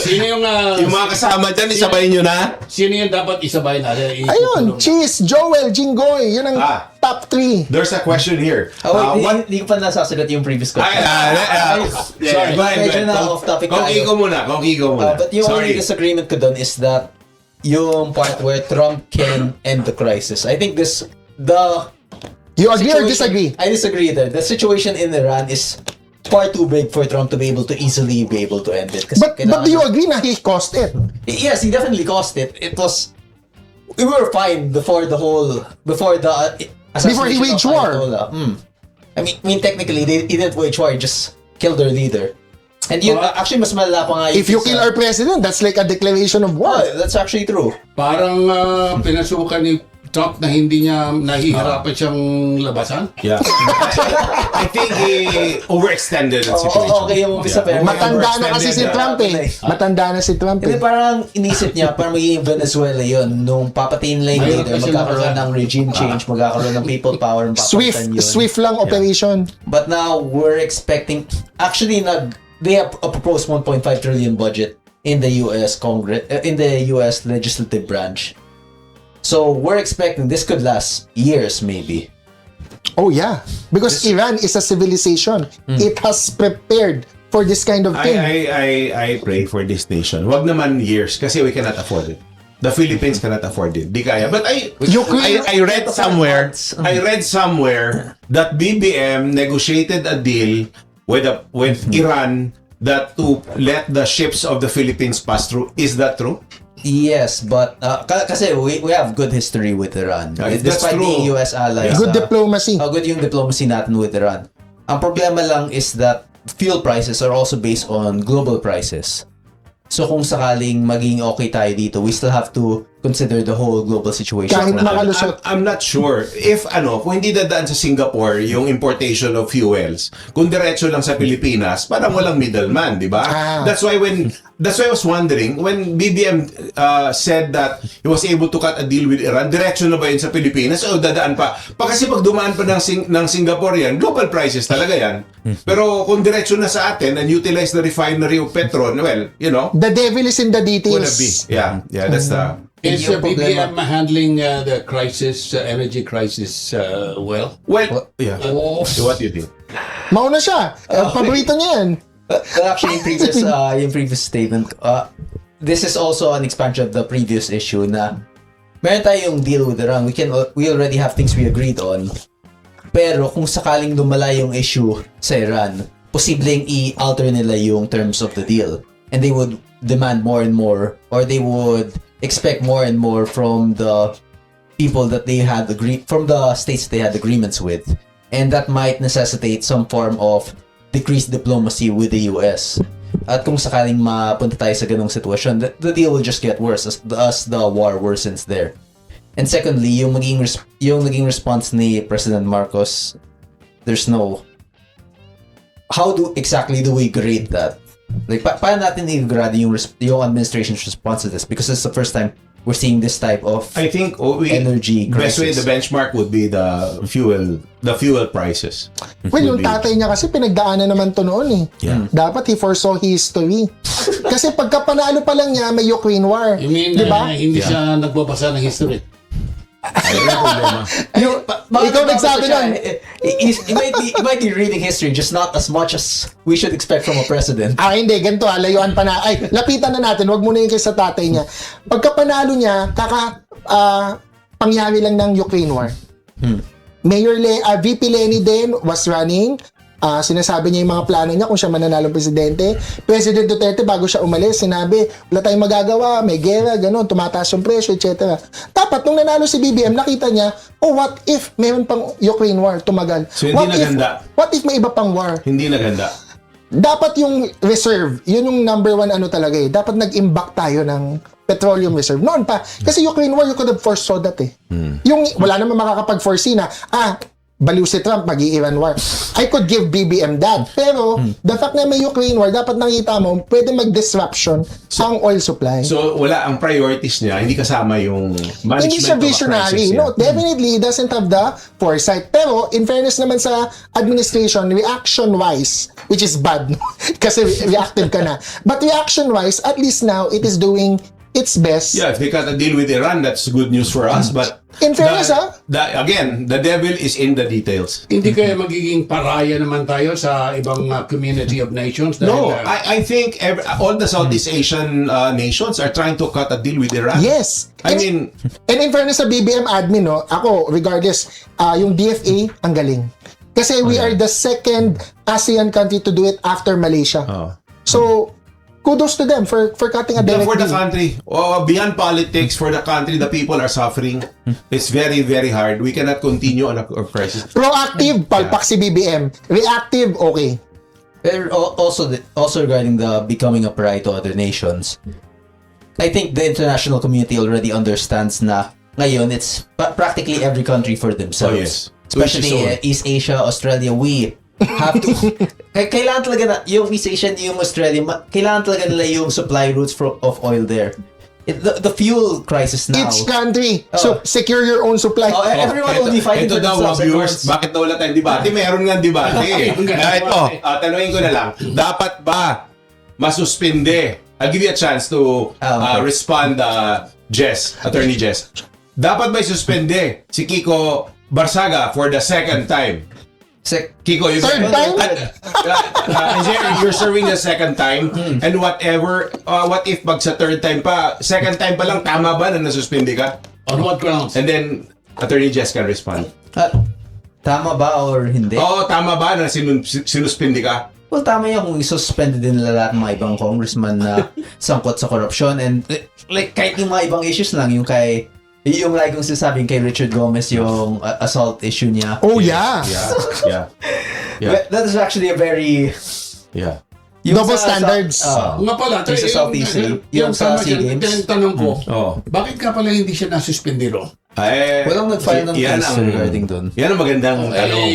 Sino yung yung mga kasama dyan, isabayin nyo na? Sino yung dapat isabay natin? Ayun, Cheese, Joel, Jinggoy. Yun ang top 3. There's a question here. Hindi ko pa nasasagot yung previous question. Sorry. Medyo na off topic Kung ikaw muna. But yung only disagreement ko dun is that yung part where Trump can end the crisis. I think You agree or disagree? I disagree there. The situation in Iran is far too big for Trump to be able to easily be able to end it. But do you agree na he caused it? Yes, he definitely caused it. We were fine before he waged war. I mean, technically, he didn't wage war. He just killed their leader. And yun, actually, mas malala pa nga yun. If you kill our president, that's like a declaration of war. That's actually true. Parang pinasukan ni Trump na hindi niya nahihirapan siyang labasan. Yeah. I think he overextended that situation. Okay yung umpisa pero Matanda na kasi si Trump eh. Matanda na si Trump Hindi, eh. parang inisip niya, parang magiging Venezuela yun. Nung papatayin lang yung leader, magkakaroon ng regime change, magkakaroon ng people power, papalitan yun. Swift lang operation. But now, we're expecting, actually, they have a proposed 1.5 trillion budget in the U.S. Congress, in the U.S. legislative branch. So, we're expecting this could last years, maybe. Oh yeah, because Iran is a civilization. It has prepared for this kind of thing. I pray for this nation. Wag naman years kasi we cannot afford it. The Philippines cannot afford it. Di kaya. But I read somewhere that BBM negotiated a deal with Iran that to let the ships of the Philippines pass through. Is that true? Yes, but kasi we have good history with Iran. That's Despite true. being US allies. Good diplomacy. Good yung diplomacy natin with Iran. Ang problema lang is that fuel prices are also based on global prices. So kung sakaling maging okay tayo dito, we still have to consider the whole global situation. I'm not sure if kung hindi dadaan sa Singapore yung importation of fuels, kung diretso lang sa Pilipinas, parang walang middleman, di ba? That's why I was wondering when BBM said that he was able to cut a deal with Iran, diretso na ba yun sa Pilipinas o dadaan pa? Kasi pag dumaan pa ng Singapore yan, global prices talaga yan. Pero kung diretso na sa atin and utilize the refinery of Petron, well, the devil is in the details. Would be. Yeah, that's the Is BBM handling the crisis, energy crisis well? Well, yeah. So what do you think? Mauna siya. Paborito niya yan. Actually, yung previous statement, this is also an expansion of the previous issue na meron tayong deal with Iran. We already have things we agreed on. Pero kung sakaling lumala yung issue sa Iran, posibleng i-alter nila yung terms of the deal. And they would demand more and more, or they would expect more and more from the people that they had from the states they had agreements with. And that might necessitate some form of decreased diplomacy with the US. At kung sakaling mapunta tayo sa ganong sitwasyon, the deal will just get worse as the war worsens there. And secondly, yung naging response ni President Marcos, there's no... How exactly do we grade that? Like, paano natin i-grade yung administration's response to this? Because it's the first time we're seeing this type of energy crisis. Best way, the benchmark would be the fuel prices. Well, yung tatay niya kasi pinagdaanan naman to noon eh. Yeah. Dapat he foresaw history. Kasi pagka panalo pa lang niya, may Ukraine war. You mean, diba? hindi siya nagbabasa ng history? Ikaw nagsabi nun. He might be reading history, just not as much as we should expect from a president. Hindi, ganito layuan pa na. Lapitan na natin, wag muna yung kay sa tatay niya. Pagka panalo niya, pangyari lang ng Ukraine war. VP Lenny din was running. Sinasabi niya yung mga plano niya kung siya mananalong presidente. President Duterte, bago siya umalis, sinabi, wala tayong magagawa, may gera, ganun, tumataas yung presyo, etc. Dapat, nung nanalo si BBM, nakita niya, what if meron pang Ukraine war, tumagal? So, hindi naganda. What if may iba pang war? Hindi naganda. Dapat yung reserve, yun yung number one talaga eh. Dapat nag-imbak tayo ng petroleum reserve. Noon pa, kasi Ukraine war, you could have foresaw that eh. Yung, wala naman makakapag-foresee na, baliw si Trump, mag-i-Iran war. I could give BBM that. Pero, the fact na may Ukraine war, dapat nakita mo, pwede mag-disruption ang oil supply. So, wala ang priorities niya, hindi kasama yung management hindi siya visionary. No, definitely, he doesn't have the foresight. Pero, in fairness naman sa administration, reaction-wise, which is bad, kasi reactive ka na. But reaction-wise, at least now, it is doing its best. Yeah, if they cut a deal with Iran, that's good news for us. But in fairness, again, the devil is in the details. Hindi kaya magiging paraya naman tayo sa ibang community of nations? No, I think all the Southeast Asian nations are trying to cut a deal with Iran. Yes. And in fairness sa BBM admin, ako, regardless, yung DFA, ang galing. Kasi we are the second ASEAN country to do it after Malaysia. So, kudos to them for cutting a direct for the deal. country. Beyond politics, for the country, the people are suffering. It's very, very hard. We cannot continue on a crisis. Proactive, palpak si BBM. Reactive, okay. Also regarding the becoming a pariah to other nations, I think the international community already understands na ngayon it's practically every country for themselves. Oh, yes. Especially Which is East Asia, Australia, we have to kailangan talaga na yung East Asia, yung Australia, kailangan talaga nila yung supply routes of oil there. The fuel crisis now. Each country. So, secure your own supply. Everyone will be fighting for ito daw, themselves. mga viewers, bakit nawala tayong debate? Meron nga debate. Ito, tanungin ko na lang, dapat ba masuspinde? I'll give you a chance to respond, Attorney Jess. Dapat ba isuspende si Kiko Barsaga for the second time? Kiko, Third time? You're serving the second time, and what if pag sa third time pa, second time pa lang, tama ba na nasuspindi ka? On what grounds? And then, Attorney Jess can respond. Tama ba or hindi? Oo, tama ba na sinuspindi ka? Well, tama yan kung isuspend din nila lahat ng mga ibang congressman na sangkot sa korupsyon, and like kahit yung mga ibang issues lang, yung like kung sasabing kay Richard Gomez yung assault issue niya. Oh, yeah. Yeah. That is actually a very Double standards. Nga pala, yung sa Southeast yung sa SEA Games. Yung tanong ko, bakit ka pala hindi siya nasuspendiro? Walang nag-file ng case regarding dun. Yan ang magandang tanong.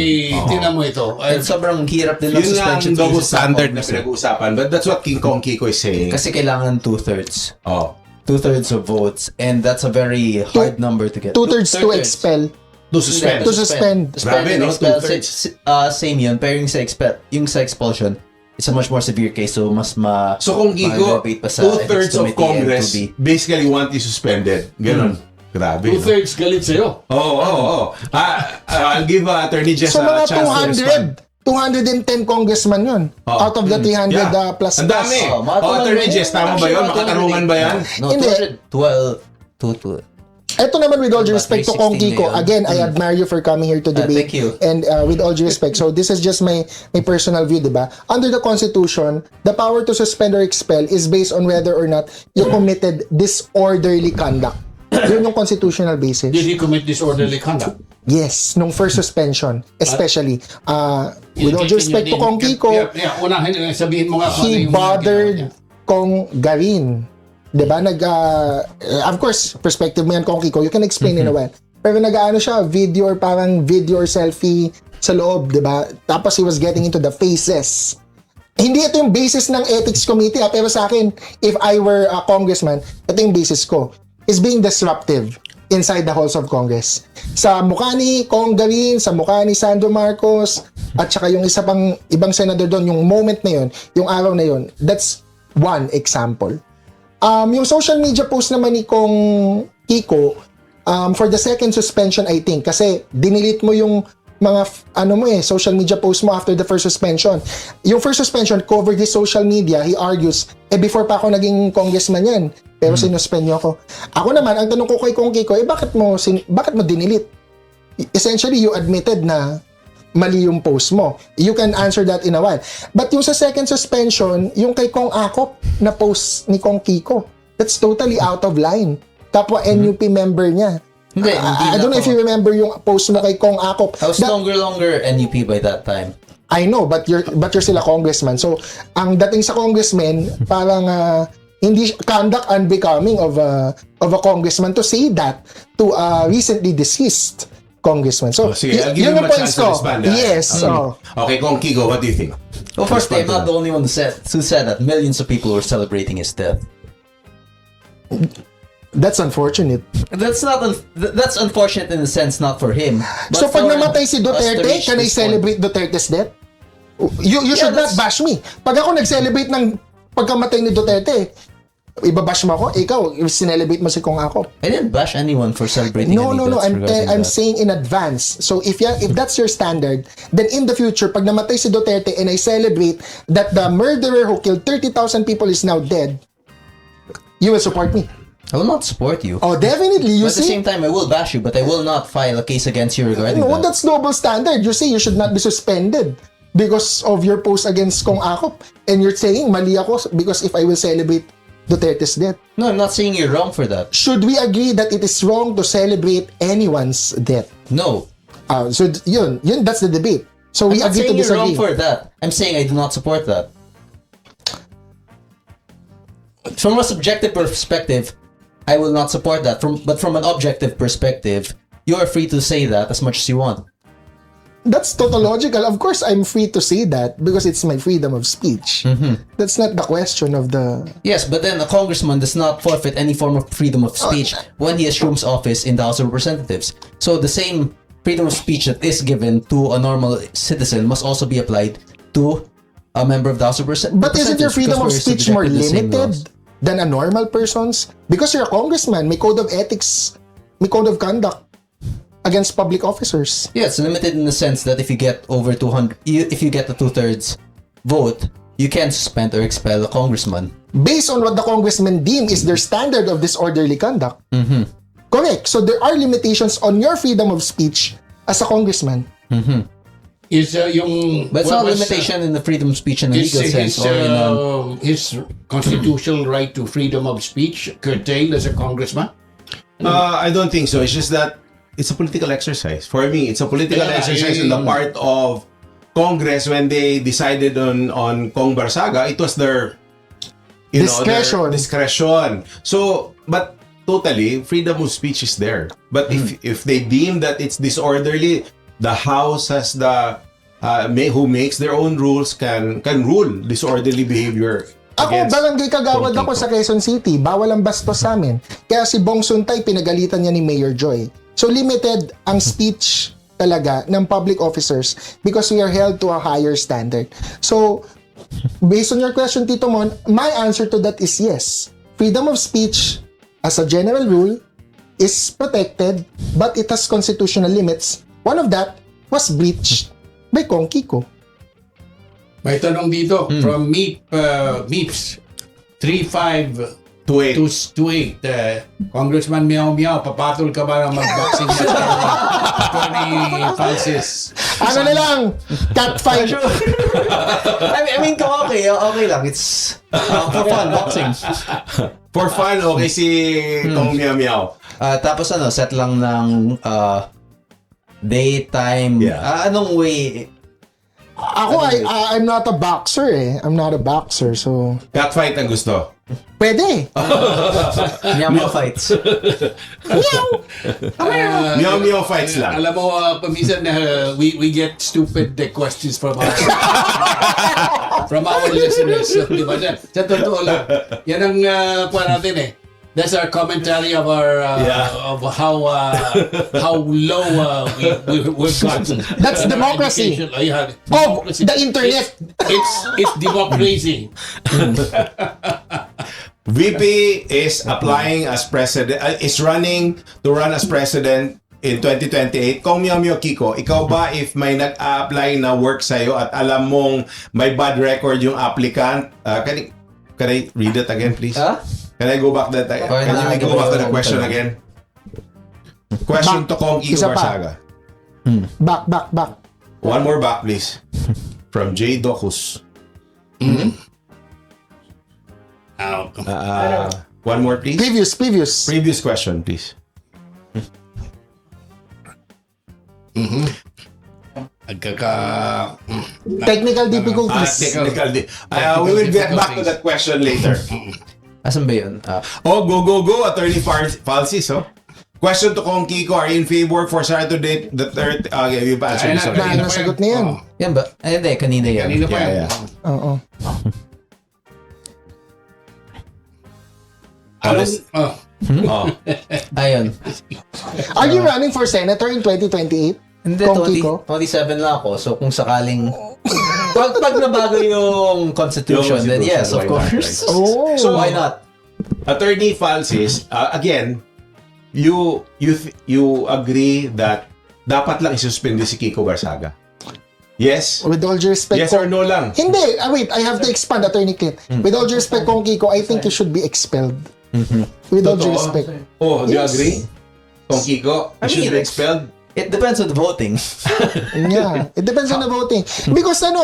Tingnan mo ito. Sobrang hirap din ng Yun nga suspension. ang double standard na pinag-uusapan. But that's what King Kong Kiko is saying. Kasi kailangan 2/3. Oh. 2/3 of votes, and that's a very hard number to get. 2/3 to expel. To suspend. To suspend. Grabe, no? Expel, 2/3. same yun, pero yung sa expulsion, it's a much more severe case, so mas So kung Kiko, ma-elevate pa sa 2/3 of ethics committee Congress and to be- basically want you suspended. Ganon. Grabe. 2/3 galit sa'yo. Oo. I'll give Attorney Jess So, a mga chance to respond. 210 congressman yun. Out of the 300 plus. Ang dami. Attorney Jess, tama ba yun? Makatarungan ba yan? No, Hindi. 212. Ito naman with all due respect to Kong 316 Kiko, na yun. again, I admire you for coming here to debate. Thank you. And with all due respect, so this is just my personal view, diba? Under the Constitution, the power to suspend or expel is based on whether or not you committed disorderly conduct. Yun yung constitutional basis. Did he commit disorderly conduct? Yes, nung first suspension, especially. With all due respect to Kong Kiko, Unahin, sabihin mo nga kung ano he yung mga bothered ginawa niya. Kong Garin. Diba? Of course, perspective mo yan, Kong Kiko, you can explain in a while. Pero nag-ano siya, video or selfie sa loob, diba? Tapos he was getting into the faces. Hindi ito yung basis ng ethics committee, pero sa akin, if I were a congressman, ito yung basis ko, is being disruptive inside the halls of Congress. Sa mukha ni Kong Garin, sa mukha ni Sandro Marcos, at saka yung isa pang ibang senador doon, yung moment na yun, yung araw na yun, that's one example. Yung social media post naman ni Kong Kiko, for the second suspension, I think, kasi dinilit mo yung mga social media post mo after the first suspension. Yung first suspension covered his social media. He argues, before pa ako naging congressman yan, pero sinuspend niyo ako. Ako naman, ang tanong ko kay Kong Kiko, bakit mo dinilit? Essentially, you admitted na mali yung post mo. You can answer that in a while. But yung sa second suspension, yung kay Kong Akop na post ni Kong Kiko, that's totally out of line. Kapwa NUP member niya. Hindi I don't know if you remember yung post mo kay Kong Akop. I was longer NUP by that time. I know, but you're still a congressman. So, ang dating sa congressman, parang hindi conduct unbecoming of a congressman to say that to a recently deceased congressman. So, sige, I'll give yun him yung a chance points to ko. respond. Yes. Okay, Kong Kiko, what do you think? Well, first, I'm not the only one who said that. Millions of people were celebrating his death. That's unfortunate. That's unfortunate in the sense not for him. But So, pag for namatay si us to Duterte, reach can I this point. celebrate Duterte's death? You should not bash me. Pag ako nag-celebrate ng pagkamatay ni Duterte, ibabash mo ako? Ikaw, sinelebrate mo si Kong Akop. I didn't bash anyone for celebrating No. any deaths regarding I'm that. saying in advance. So if that's your standard, then in the future, pag namatay si Duterte and I celebrate that the murderer who killed 30,000 people is now dead, you will support me. I will not support you. Oh, definitely. You But at the see? same time, I will bash you, but I will not file a case against you regarding No, that. that's double standard. You say you should not be suspended because of your post against Kong Akop. And you're saying, mali ako because if I will celebrate Duterte's death. No, I'm not saying you're wrong for that. Should we agree that it is wrong to celebrate anyone's death? No. So yun, that's the debate. So we I'm not agree to saying you're disagree. wrong for that. I'm saying I do not support that. From a subjective perspective, I will not support that. But from an objective perspective, you are free to say that as much as you want. That's tautological. Of course, I'm free to say that because it's my freedom of speech. That's not the question of the... Yes, but then a congressman does not forfeit any form of freedom of speech when he assumes office in the House of Representatives. So the same freedom of speech that is given to a normal citizen must also be applied to a member of the House of Representatives. But isn't your freedom of speech more limited than a normal person's? Because you're a congressman, may code of ethics, may code of conduct against public officers. Yeah, it's limited in the sense that if you get over 200, if you get the 2/3 vote, you can suspend or expel a congressman. Based on what the congressman deem is their standard of disorderly conduct. Correct. So there are limitations on your freedom of speech as a congressman. Is yung... But it's not a limitation in the freedom of speech in a legal sense or in his constitutional right to freedom of speech curtailed as a congressman? I don't think so. It's just that it's a political exercise. For me, it's a political exercise on the part of Congress when they decided on Kong Barsaga. It was their Discretion. Their discretion. So, but totally, freedom of speech is there. But if they deem that it's disorderly, the House has the who makes their own rules can rule disorderly behavior. Ako, barangay kagawad ako sa Quezon City. Bawal ang bastos sa amin. Kaya si Bong Suntay, pinagalitan niya ni Mayor Joy. So limited ang speech talaga ng public officers because we are held to a higher standard. So, based on your question, Tito Mon, my answer to that is yes. Freedom of speech, as a general rule, is protected, but it has constitutional limits. One of that was breached by Kong Kiko. May tanong dito from Meeps 3528. Congressman Meow Meow, papatol ka ba ng mag-boxing match kay Attorney Francis? Ano na lang? Cat fight. I mean, okay lang. It's for fun, boxing. For fun, okay si Kong Meow Meow. Tapos set lang ng daytime. Anong way? Ako, I'm not a boxer eh. I'm not a boxer, so... Cat fight ang gusto. Pwede. Meow fights. Meow Meow fights lang. Alam mo, paminsan we get stupid questions from our listeners. Di ba? Sa totoo lang. Yan ang kuha natin eh. That's our commentary of our of how low we've gotten. That's democracy. Oh, the internet. It's democracy. VP is applying as president, is running to run as president in 2028. Kung Meow Meow Kiko, ikaw ba if may nag-apply na work sa'yo at alam mong may bad record yung applicant, can I read it again, please? Can I go back that? Can you go back to the question again? Question to Kong Kiko Barsaga. Back. One more back, please. From J. Docus. One more, please. Previous question, please. Technical difficulties. We will get back to that question later. Asan ba yun? Go, Attorney Falsis, oh. Question to Kong Kiko, are you in favor for Saturday the 3rd? Okay, you pa answer this already. Nasagot na yan. Yan ba? Ay, hindi. Kanina yan. Kanina pa yan. Oo. Ayun. Are you running for senator in 2028? Hindi, Kong Kiko? 27 lang ako. So kung sakaling pag nabago yung constitution, then yes, of course. So why not? Attorney Falsis, again, you agree that dapat lang isuspende si Kiko Barsaga? Yes? With all due respect, yes or no lang? Hindi. Wait, I have to expand, Attorney Clint. With all due respect, Kong Kiko, I think you should be expelled. With all due respect. Oh, do you agree? Kong Kiko, you should be expelled? It depends on the voting. Yeah, it depends on the voting. Because I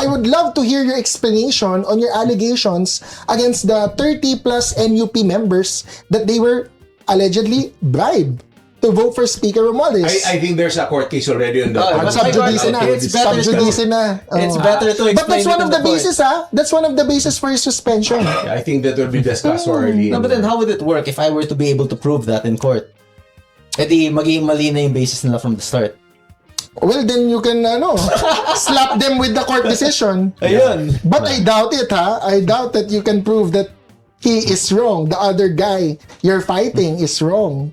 would love to hear your explanation on your allegations against the 30 plus NUP members that they were allegedly bribed to vote for Speaker Romualdez. I think there's a court case already on that. Subjudice na. Subjudice na. It's better to But that's explain one it of in the the court. basis, That's one of the basis for his suspension. I think that will be discussed already. No, but then how would it work if I were to be able to prove that in court? Eh di, magiging mali na yung basis nila from the start. Well, then you can, slap them with the court decision. Ayun. But I doubt it, I doubt that you can prove that he is wrong. The other guy you're fighting is wrong.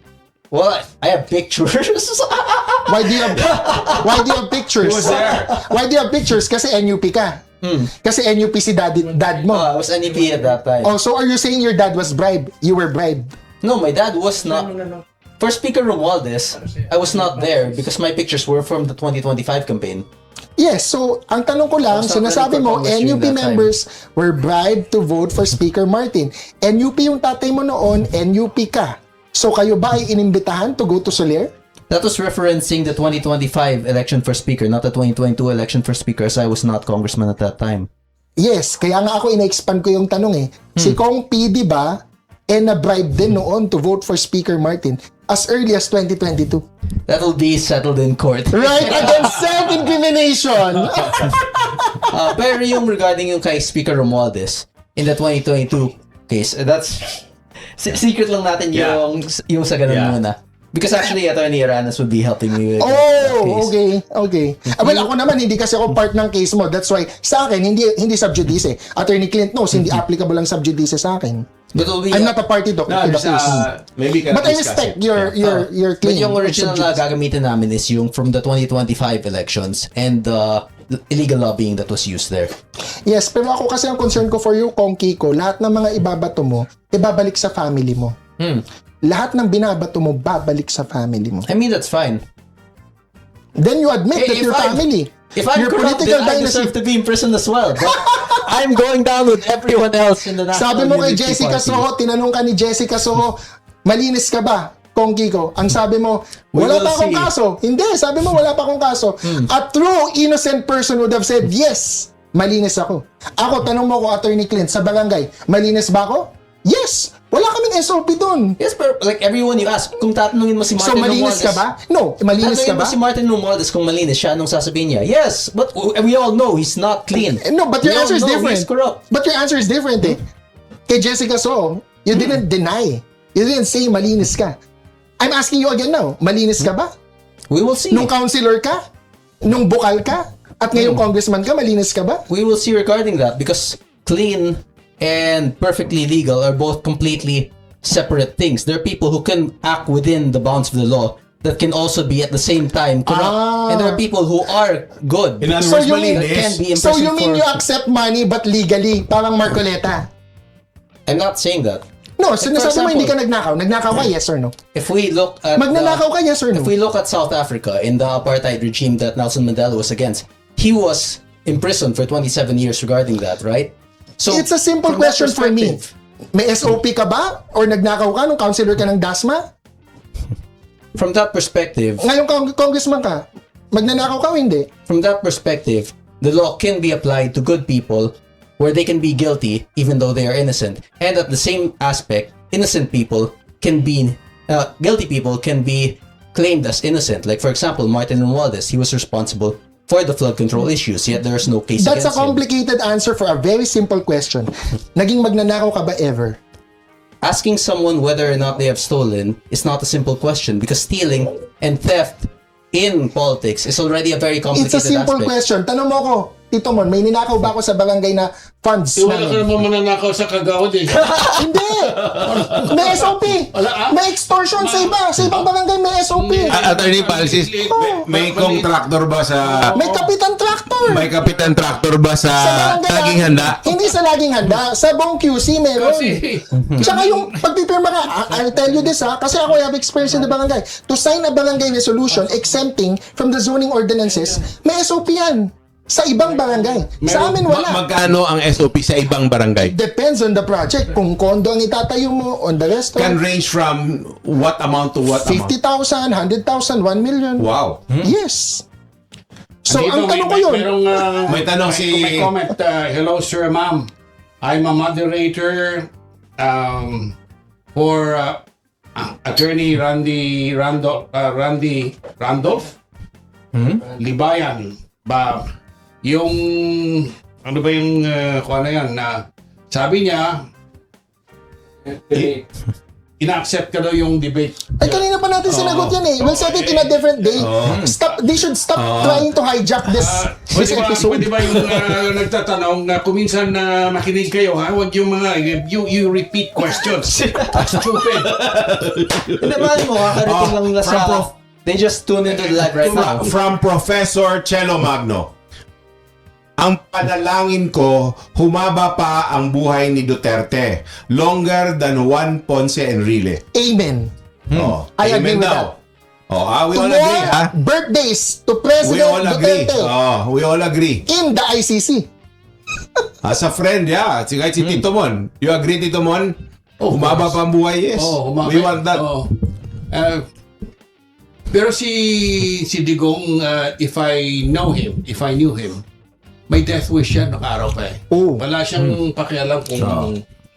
Well, I have pictures. Why do you have pictures? He was there. Why do you have pictures? Kasi NUP ka. Kasi NUP si dad mo. I was NEP at that time. Oh, so are you saying your dad was bribed? You were bribed? No, my dad was not. No. For Speaker Romualdez, I was not there because my pictures were from the 2025 campaign. Yes, so ang tanong ko lang, Basta sinasabi mo, running for Congress NUP during that members were bribed to vote for Speaker Martin. NUP yung tatay mo noon, NUP ka. So kayo ba ay inimbitahan to go to Soler? That was referencing the 2025 election for Speaker, not the 2022 election for Speaker, as I was not congressman at that time. Yes, kaya nga ako ina-expand ko yung tanong Si Kong P, di ba, na-bribe din noon to vote for Speaker Martin as early as 2022. That will be settled in court. Right? Against self-incrimination! Pero yung regarding yung kay Speaker Romualdez in the 2022 case, that's secret lang natin yung sa ganun muna. Because actually, Attorney Aranas would be helping me with that case. Okay. Well, ako naman, hindi kasi ako part ng case mo. That's why, sa akin, hindi subjudice. Attorney Clint knows, hindi applicable ang subjudice sa akin. I'm not a party to the case. Maybe But I respect your But claim. yung original na gagamitin namin is yung from the 2025 elections and the illegal lobbying that was used there. Yes, pero ako kasi ang concern ko for you, Kong Kiko, lahat ng mga ibabato mo, ibabalik sa family mo. Lahat ng binabato mo, babalik sa family mo. I mean, that's fine. Then you admit that your family, If I'm your corrupt, political then I dynasty. deserve to be in prison as well. But I'm going down with everyone else in the National Sabi mo kay Unity Jessica Party. Soho, tinanong ka ni Jessica Soho, malinis ka ba, Kong Kiko? Ang sabi mo, wala will pa akong see. kaso. Hindi, sabi mo wala pa akong kaso. A true innocent person would have said, yes, malinis ako. Ako, tanong mo ko, Attorney Clint, sa barangay, malinis ba ako? Yes! Wala kaming SOP doon. Yes, pero like everyone you ask, kung tatanungin mo si Martin So, malinis Romualdez, ka ba? No, malinis ka tatanungin ba? mo si Martin Romualdez kung malinis siya, anong sasabihin niya? Yes, but we all know he's not clean. No, but your We all answer is know different. He's corrupt. But your answer is different Kay Jessica Soho, you didn't deny. You didn't say malinis ka. I'm asking you again now, malinis ka ba? We will see. Nung councilor ka? Nung bukal ka? At ngayong congressman ka, malinis ka ba? We will see regarding that because clean and perfectly legal are both completely separate things. There are people who can act within the bounds of the law that can also be at the same time corrupt. And there are people who are good. In other So words, you mean, that can be so imprisoned you mean for- you accept money but legally, parang Marcoleta? I'm not saying that. No, For sinasabi mo example, hindi ka nagnakaw. Nagnakaw ka, yes or no? If we look at Magnanakaw ka, yes or no? If we look at South Africa in the apartheid regime that Nelson Mandela was against, he was imprisoned for 27 years regarding that, right? So It's a simple from that question for me. perspective- May SOP ka ba? Or nagnakaw ka nung councilor ka ng DASMA? From that perspective, Ngayong congressman ka, magnanakaw ka o hindi? from that perspective, the law can be applied to good people where they can be guilty even though they are innocent. And at the same aspect, innocent people can be guilty people can be claimed as innocent. Like for example, Martin Romualdez, he was responsible for the flood control issues, yet there's no case That's a against him. complicated answer for a very simple question. Naging magnanakaw ka ba ever? Asking someone whether or not they have stolen is not a simple question because stealing and theft in politics is already a very complicated It's a simple aspect. question. Tanong mo ko, Tito Mon, may ninakaw ba ako sa barangay na funds Wala ka namin? naman mananakaw sa kagawad Hindi! May SOP! May extortion sa iba. Sa ibang barangay may SOP. Attorney Palsis, may contractor ba sa... May kapitan tractor. May kapitan tractor ba sa barangay laging na- handa? Hindi sa laging handa. Sa buong QC meron. Tsaka yung pagpipirma ka, I'll tell you this kasi ako I have experience in the barangay. To sign a barangay resolution exempting from the zoning ordinances, may SOP yan. Sa ibang barangay. Sa amin wala. Magkano ang SOP sa ibang barangay? Depends on the project. Kung kondo ang itatayo mo, on the rest Can range from what amount to what amount? 50,000, 100,000, 1 million. Wow. Yes. So, Dito, ang tanong ko yun. May tanong si- May comment. Hello, sir, ma'am. I'm a moderator for Attorney Randy Randolph Libayan ba yung ano ba yung kung ano yan na sabi niya ina-accept ka daw yung debate. Ay, kanina pa natin sinagot yan eh. We'll set it in a different day. They should stop trying to hijack this episode. Pwede ba yung nagtatanong na kuminsan na makinig kayo, ha? Huwag yung mga, you repeat questions. Stupid. Hindi ba mo, kakarating lang nila sa... They just tune into the live right now. From Professor Chelo Magno. Ang panalangin ko, humaba pa ang buhay ni Duterte. Longer than Juan Ponce Enrile. Amen. Oh, I agree amen with daw. We all Tomorrow, agree, ha? birthdays to We President all agree. Duterte We all agree. in the ICC. As a friend, yeah. Kahit si Tito Mon. You agree, Tito Mon? Humaba pa ang buhay, yes. We want that. Pero si Digong, if I knew him, may death wish siya nung araw pa eh. Wala siyang pakialam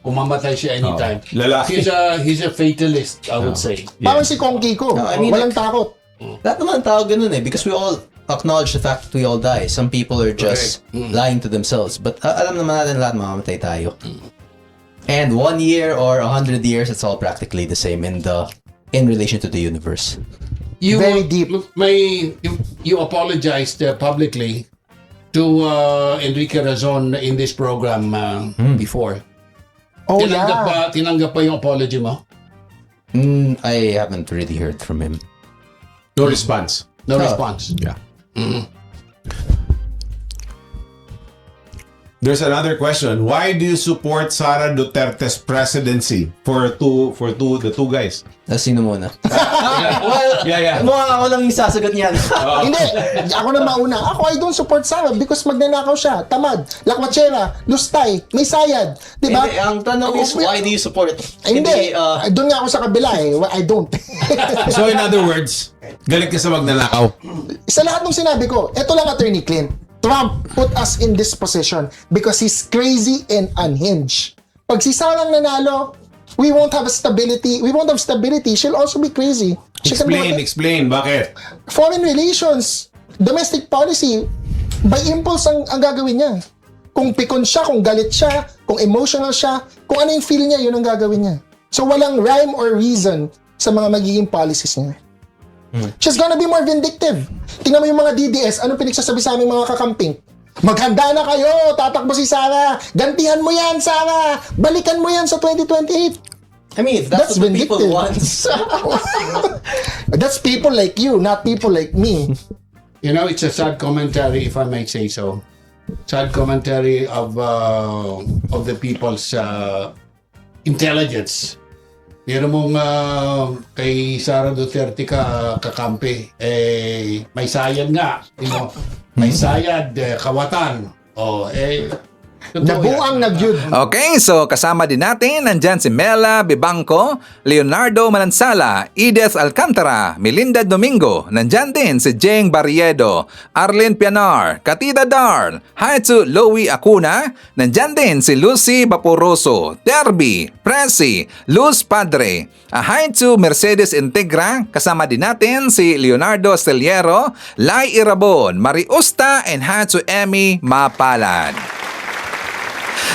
kung mamatay siya anytime. Lalaki. He's a fatalist, I would say. Parang si Kong Kiko. No, I mean, Walang takot. Lahat naman tao ganun eh, because we all acknowledge the fact that we all die. Some people are just lying to themselves. But alam naman natin lahat mamamatay tayo. And 1 year or 100 years, it's all practically the same in relation to the universe. Very deep. You apologized publicly to Enrique Razon in this program before. Oh, Tinanggap pa yung apology mo? I haven't really heard from him. No response. No response. Yeah. There's another question. Why do you support Sara Duterte's presidency for the two guys? Sino muna? Yeah. Mukha ako lang yung sasagot niyan. Hindi, ako na mauna. Ako, I don't support Sara because magnanakaw siya. Tamad, lakwachera, lustay, may sayad. Diba? Hindi, ang tanong is, why do you support it? Hindi, doon nga ako sa kabila eh. I don't. So in other words, galit ka sa magnanakaw. Sa lahat ng sinabi ko, eto lang, Attorney Clint. Trump put us in this position because he's crazy and unhinged. Pag si Sarang nanalo, we won't have stability. We won't have stability. She'll also be crazy. Explain. Bakit? Foreign relations, domestic policy, by impulse ang gagawin niya. Kung pikon siya, kung galit siya, kung emotional siya, kung ano yung feel niya, yun ang gagawin niya. So walang rhyme or reason sa mga magiging policies niya. She's gonna be more vindictive. Tingnan mo yung mga DDS, anong pinagsasabi sa aming mga kakamping? Maghanda na kayo, tatakbo si Sara. Gantihan mo yan, Sara. Balikan mo yan sa 2028. I mean, that's what people want. That's people like you, not people like me. You know, it's a sad commentary, if I may say so. Sad commentary of the people's intelligence. Pero mong kay Sara Duterte kakampi, may sayad nga. You know, may sayad, kawatan. Nabuang nagyud. Okay, so kasama din natin nandyan si Mela Bibangco, Leonardo Manansala, Edith Alcantara, Melinda Domingo, nandyan din si Jeng Barriedo, Arlene Pianar, Katida Darl, Haitsu Lowy Acuna, nandyan din si Lucy Vaporoso, Derby, Presi, Luz Padre, Haitsu Mercedes Integra, kasama din natin si Leonardo Steliero, Lai Irabon, Mariusta, and Haitsu Emmy Mapalad.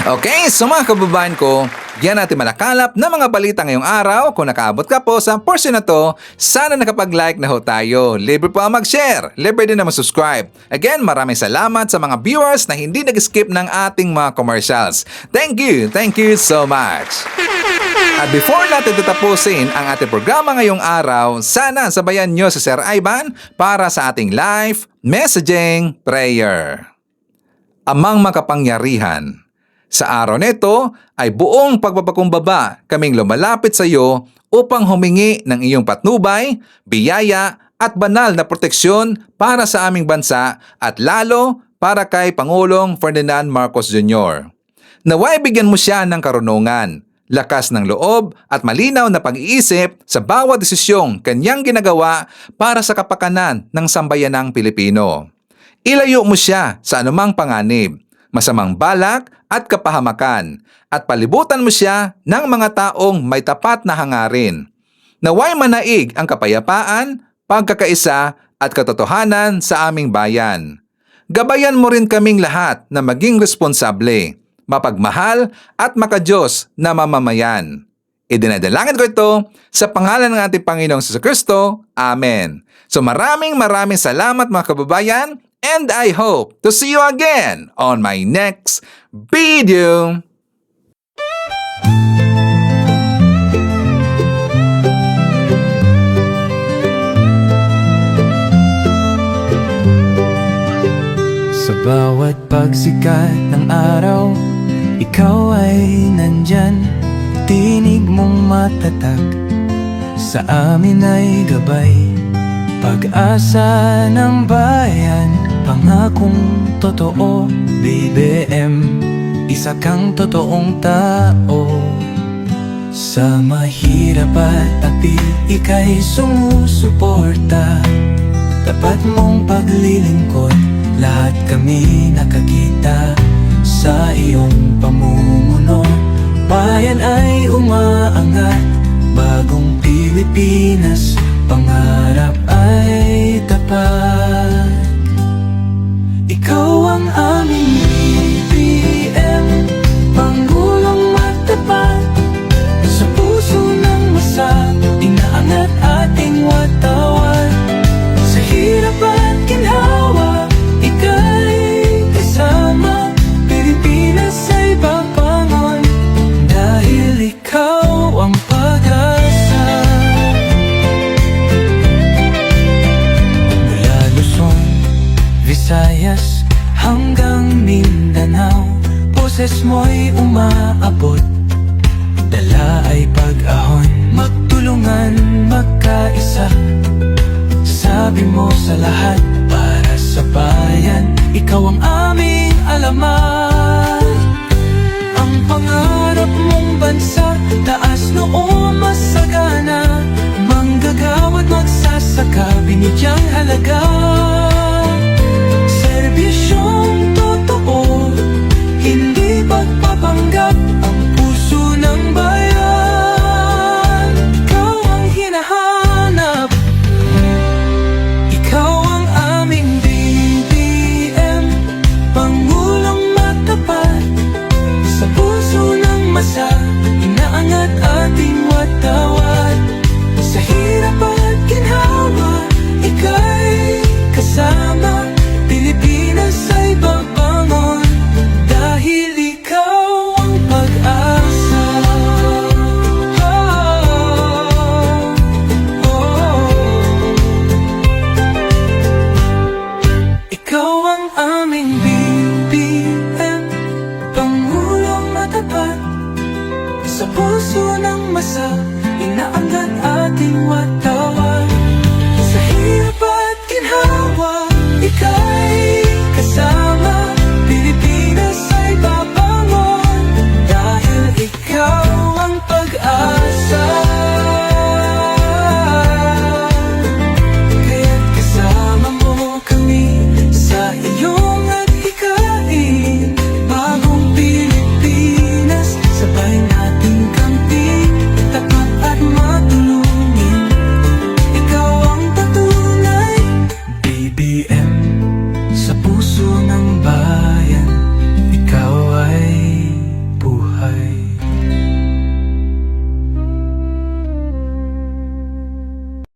Okay, so mga kababayan ko, yan natin malakalap na mga balita ngayong araw. Kung nakaabot ka po sa portion na to, sana nakapag-like na ho tayo. Libre po ang mag-share, libre din na mag-subscribe. Again, maraming salamat sa mga viewers na hindi nag-skip ng ating mga commercials. Thank you so much. At before natin tatapusin ang ating programa ngayong araw, sana sabayan nyo si Sir Ivan para sa ating live messaging prayer. Amang makapangyarihan, sa araw nito ay buong pagpapakumbaba kaming lumalapit sa iyo upang humingi ng iyong patnubay, biyaya at banal na proteksyon para sa aming bansa at lalo para kay Pangulong Ferdinand Marcos Jr. Naway bigyan mo siya ng karunungan, lakas ng loob at malinaw na pag-iisip sa bawat desisyong kanyang ginagawa para sa kapakanan ng sambayanang Pilipino. Ilayo mo siya sa anumang panganib, masamang balak at kapahamakan at palibutan mo siya ng mga taong may tapat na hangarin. Naway manaig ang kapayapaan, pagkakaisa at katotohanan sa aming bayan. Gabayan mo rin kaming lahat na maging responsable, mapagmahal at makadiyos na mamamayan. Idinadalangin ko ito sa pangalan ng ating Panginoong Jesucristo. Amen. So maraming salamat mga kababayan, and I hope to see you again on my next video. Sa bawat pagsikat ng araw, ikaw ay nandyan. Tinig mong matatag, sa amin ay gabay. Pag-asa ng bayan, pangakong totoo. BBM, isa kang totoong tao. Sa mahirap at api, ika'y sumusuporta. Tapat mong paglilingkod, lahat kami nakakita sa iyong pamumuno. Bayan ay umaangat, bagong Pilipinas, pangarap ay tapat. Ikaw ang aming BBM, Pangulong matapat. Sa puso ng masa, inaangat ating watawat. Sa hirap at ginhawa, ika'y kasama. Pilipinas ay babangon, dahil ikaw ang pag-asa. Mula Luzon, Visayas hanggang Mindanao, boses mo'y umaabot, dala ay pag-ahon. Magtulungan, magkaisa, sabi mo sa lahat, para sa bayan, ikaw ang aming alamat. Ang pangarap mong bansa, taas noo masagana, manggagawa't magsasaka, binigyang halaga.